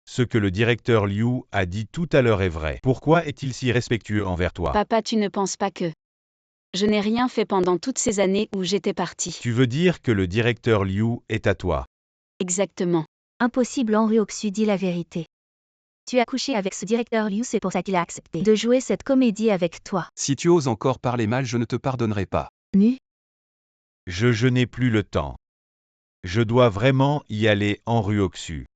Ce que le directeur Liu a dit tout à l'heure est vrai. Pourquoi est-il si respectueux envers toi? Papa, tu ne penses pas que Je n'ai rien fait pendant toutes ces années où j'étais partie. Tu veux dire que le directeur Liu est à toi? Exactement. Impossible, Henri Oxu dit la vérité. Tu as couché avec ce directeur Liu, c'est pour ça qu'il a accepté de jouer cette comédie avec toi. Si tu oses encore parler mal, je ne te pardonnerai pas. Nu. Je n'ai plus le temps. Je dois vraiment y aller en rue Oxu.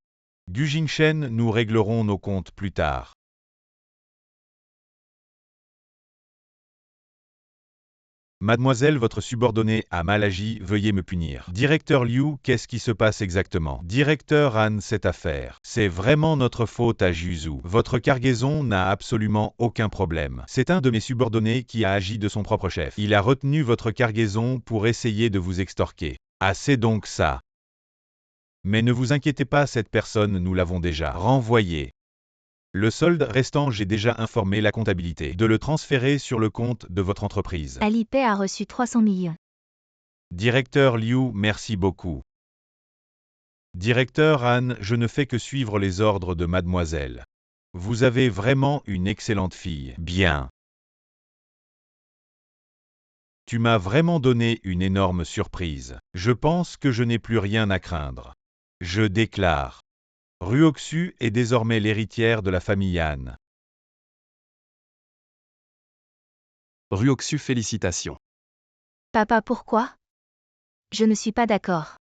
Gu Jingshen, nous réglerons nos comptes plus tard. Mademoiselle, votre subordonné a mal agi, veuillez me punir. Directeur Liu, qu'est-ce qui se passe exactement? Directeur Han, cette affaire, c'est vraiment notre faute à Juzu. Votre cargaison n'a absolument aucun problème. C'est un de mes subordonnés qui a agi de son propre chef. Il a retenu votre cargaison pour essayer de vous extorquer. Ah, c'est donc ça. Mais ne vous inquiétez pas, cette personne, nous l'avons déjà renvoyée. Le solde restant, j'ai déjà informé la comptabilité de le transférer sur le compte de votre entreprise. Alipay a reçu 300 millions. Directeur Liu, merci beaucoup. Directeur Han, je ne fais que suivre les ordres de mademoiselle. Vous avez vraiment une excellente fille. Bien. Tu m'as vraiment donné une énorme surprise. Je pense que je n'ai plus rien à craindre. Je déclare. Rue Oxu est désormais l'héritière de la famille Han. Rue Oxu, félicitations. Papa, pourquoi? Je ne suis pas d'accord.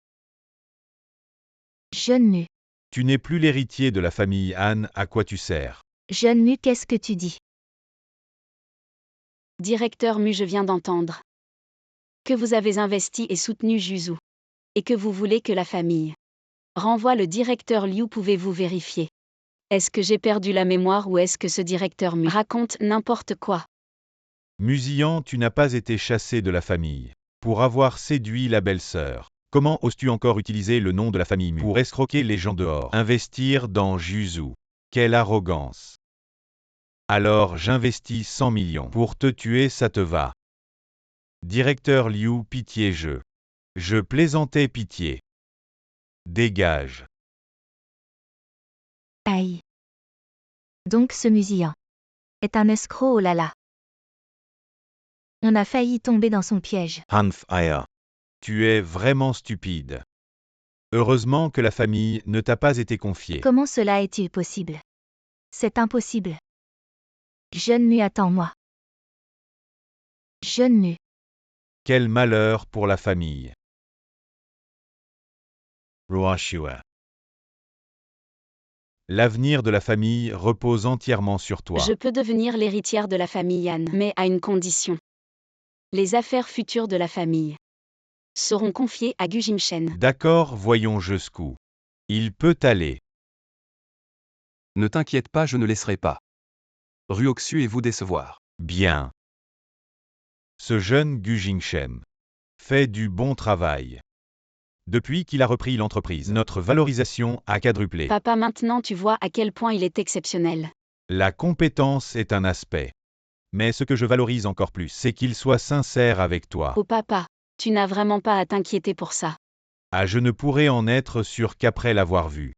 Jeune nu. Tu n'es plus l'héritier de la famille Han, à quoi tu sers? Jeune nu, qu'est-ce que tu dis? Directeur Mu, je viens d'entendre que vous avez investi et soutenu Juzu. Et que vous voulez que la famille renvoie le directeur Liu, pouvez-vous vérifier? Est-ce que j'ai perdu la mémoire ou est-ce que ce directeur Mu raconte n'importe quoi? Musian, tu n'as pas été chassé de la famille pour avoir séduit la belle-sœur. Comment oses-tu encore utiliser le nom de la famille Mu pour escroquer les gens dehors? Investir dans Juzu. Quelle arrogance. Alors j'investis 100 millions pour te tuer, ça te va? Directeur Liu, pitié, je plaisantais, pitié. Dégage. Aïe. Donc ce musillant est un escroc, oh là là. On a failli tomber dans son piège. Hanf Aya. Tu es vraiment stupide. Heureusement que la famille ne t'a pas été confiée. Comment cela est-il possible? C'est impossible. Jeune nu, attends-moi. Jeune nu. Quel malheur pour la famille. Ruashua. L'avenir de la famille repose entièrement sur toi. Je peux devenir l'héritière de la famille Yan, mais à une condition. Les affaires futures de la famille seront confiées à Gu Jingshen. D'accord, voyons jusqu'où il peut aller. Ne t'inquiète pas, je ne laisserai pas Rue Oxu et vous décevoir. Bien. Ce jeune Gu Jingshen fait du bon travail. Depuis qu'il a repris l'entreprise, notre valorisation a quadruplé. Papa, maintenant tu vois à quel point il est exceptionnel. La compétence est un aspect. Mais ce que je valorise encore plus, c'est qu'il soit sincère avec toi. Oh papa, tu n'as vraiment pas à t'inquiéter pour ça. Ah, je ne pourrais en être sûr qu'après l'avoir vu.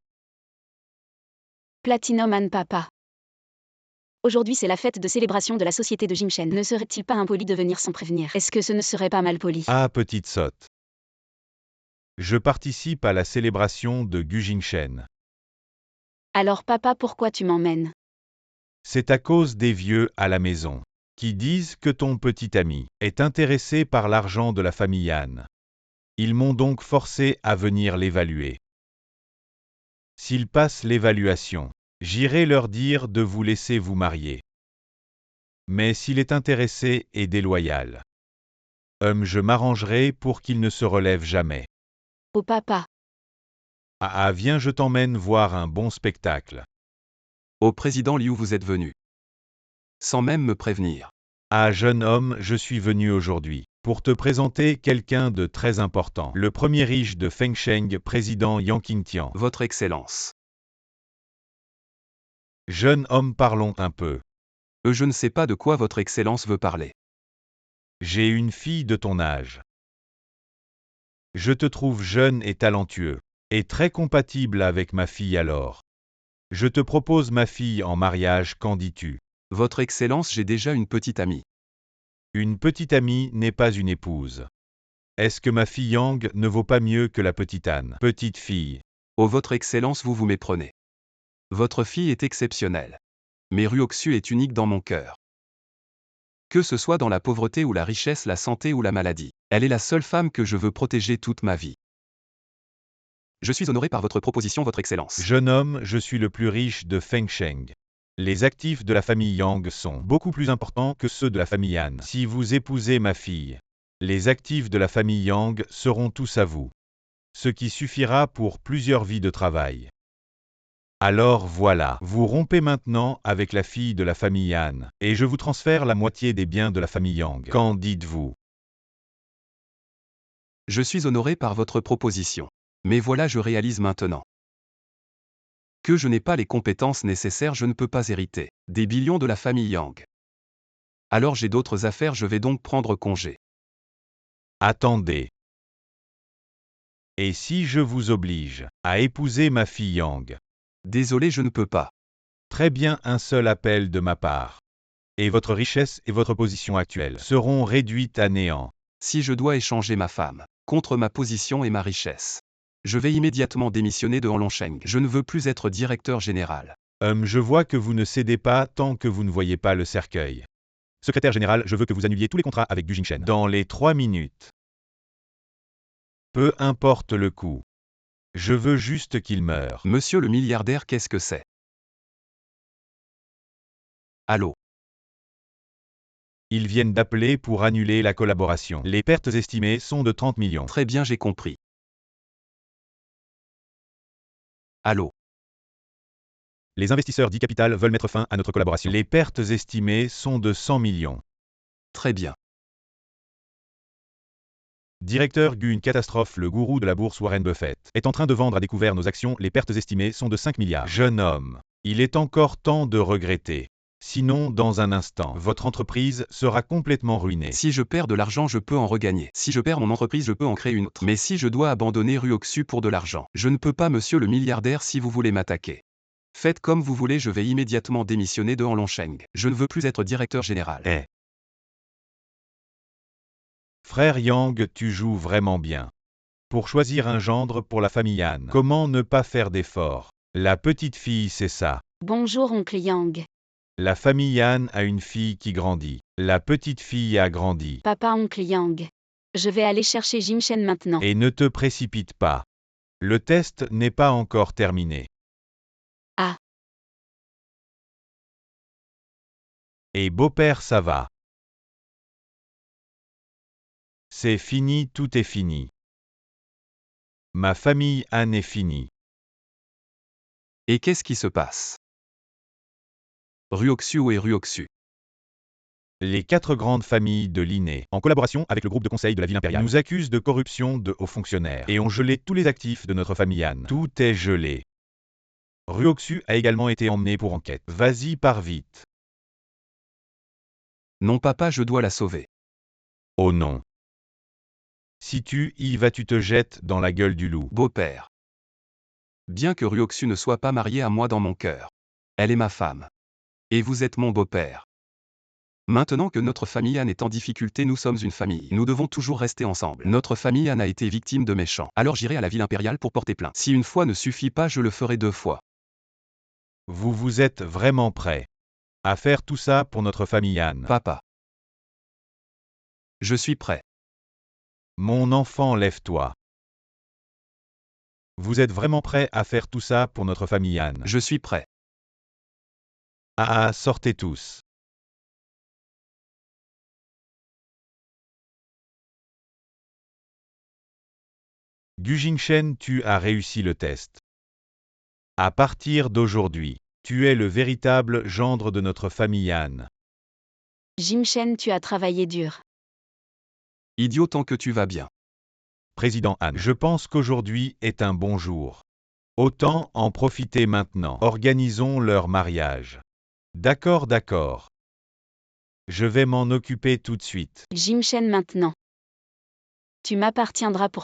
Platinum Han, papa. Aujourd'hui c'est la fête de célébration de la société de Jingshen. Ne serait-il pas impoli de venir sans prévenir? Est-ce que ce ne serait pas mal poli? Ah, petite sotte. Je participe à la célébration de Gu Jingshen. Alors papa, pourquoi tu m'emmènes? C'est à cause des vieux à la maison, qui disent que ton petit ami est intéressé par l'argent de la famille Han. Ils m'ont donc forcé à venir l'évaluer. S'ils passent l'évaluation, j'irai leur dire de vous laisser vous marier. Mais s'il est intéressé et déloyal, je m'arrangerai pour qu'il ne se relève jamais. Oh papa. Ah, viens, je t'emmène voir un bon spectacle. Au président Liu, vous êtes venu. Sans même me prévenir. Ah, jeune homme, je suis venu aujourd'hui pour te présenter quelqu'un de très important. Le premier riche de Fengsheng, président Yang Qingtian. Votre Excellence. Jeune homme, parlons un peu. Je ne sais pas de quoi votre Excellence veut parler. J'ai une fille de ton âge. Je te trouve jeune et talentueux, et très compatible avec ma fille alors. Je te propose ma fille en mariage, qu'en dis-tu? Votre Excellence, j'ai déjà une petite amie. Une petite amie n'est pas une épouse. Est-ce que ma fille Yang ne vaut pas mieux que la petite Anne? Petite fille. Oh votre Excellence, vous vous méprenez. Votre fille est exceptionnelle. Mais Ruoxu est unique dans mon cœur. Que ce soit dans la pauvreté ou la richesse, la santé ou la maladie, elle est la seule femme que je veux protéger toute ma vie. Je suis honoré par votre proposition, votre Excellence. Jeune homme, je suis le plus riche de Fengsheng. Les actifs de la famille Yang sont beaucoup plus importants que ceux de la famille Han. Si vous épousez ma fille, les actifs de la famille Yang seront tous à vous. Ce qui suffira pour plusieurs vies de travail. Alors voilà, vous rompez maintenant avec la fille de la famille Han, et je vous transfère la moitié des biens de la famille Yang. Qu'en dites-vous? Je suis honoré par votre proposition. Mais voilà, je réalise maintenant que je n'ai pas les compétences nécessaires, je ne peux pas hériter des billions de la famille Yang. Alors j'ai d'autres affaires, je vais donc prendre congé. Attendez. Et si je vous oblige à épouser ma fille Yang? Désolé, je ne peux pas. Très bien, un seul appel de ma part. Et votre richesse et votre position actuelle seront réduites à néant. Si je dois échanger ma femme contre ma position et ma richesse, je vais immédiatement démissionner de Hanlongsheng. Je ne veux plus être directeur général. Je vois que vous ne cédez pas tant que vous ne voyez pas le cercueil. Secrétaire général, je veux que vous annuliez tous les contrats avec Gu Jingshen. Dans les 3 minutes. Peu importe le coût. Je veux juste qu'il meure. Monsieur le milliardaire, qu'est-ce que c'est? Allô? Ils viennent d'appeler pour annuler la collaboration. Les pertes estimées sont de 30 millions. Très bien, j'ai compris. Allô? Les investisseurs d'e-Capital veulent mettre fin à notre collaboration. Les pertes estimées sont de 100 millions. Très bien. Directeur Gu, une catastrophe. Le gourou de la bourse Warren Buffett est en train de vendre à découvert nos actions. Les pertes estimées sont de 5 milliards. Jeune homme, il est encore temps de regretter. Sinon, dans un instant, votre entreprise sera complètement ruinée. Si je perds de l'argent, je peux en regagner. Si je perds mon entreprise, je peux en créer une autre. Mais si je dois abandonner Ruoxu pour de l'argent, je ne peux pas, monsieur le milliardaire, si vous voulez m'attaquer. Faites comme vous voulez, je vais immédiatement démissionner de Hanlongsheng. Je ne veux plus être directeur général. Frère Yang, tu joues vraiment bien. Pour choisir un gendre pour la famille Han, comment ne pas faire d'efforts? La petite fille, c'est ça. Bonjour oncle Yang. La famille Han a une fille qui grandit. La petite fille a grandi. Papa oncle Yang. Je vais aller chercher Jingshen maintenant. Et ne te précipite pas. Le test n'est pas encore terminé. Ah. Et beau-père, ça va? C'est fini, tout est fini. Ma famille Han est finie. Et qu'est-ce qui se passe? Ruoxu et Ruoxu. Les 4 grandes familles de l'INE, en collaboration avec le groupe de conseil de la ville impériale, nous accusent de corruption de hauts fonctionnaires et ont gelé tous les actifs de notre famille Han. Tout est gelé. Ruoxu a également été emmené pour enquête. Vas-y, pars vite. Non papa, je dois la sauver. Oh non. Si tu y vas, tu te jettes dans la gueule du loup. Beau-père. Bien que Ruoxu ne soit pas mariée à moi dans mon cœur, elle est ma femme. Et vous êtes mon beau-père. Maintenant que notre famille Han est en difficulté, nous sommes une famille. Nous devons toujours rester ensemble. Notre famille Han a été victime de méchants. Alors j'irai à la ville impériale pour porter plainte. Si une fois ne suffit pas, je le ferai 2 fois. Vous êtes vraiment prêt à faire tout ça pour notre famille Han? Papa. Je suis prêt. Mon enfant, lève-toi. Vous êtes vraiment prêt à faire tout ça pour notre famille Han? Je suis prêt. Ah, sortez tous. Gu Jingshen, tu as réussi le test. À partir d'aujourd'hui, tu es le véritable gendre de notre famille Han. Jingshen, tu as travaillé dur. Idiot, tant que tu vas bien. Président Han, je pense qu'aujourd'hui est un bon jour. Autant en profiter maintenant. Organisons leur mariage. D'accord, d'accord. Je vais m'en occuper tout de suite. Jingshen maintenant. Tu m'appartiendras pour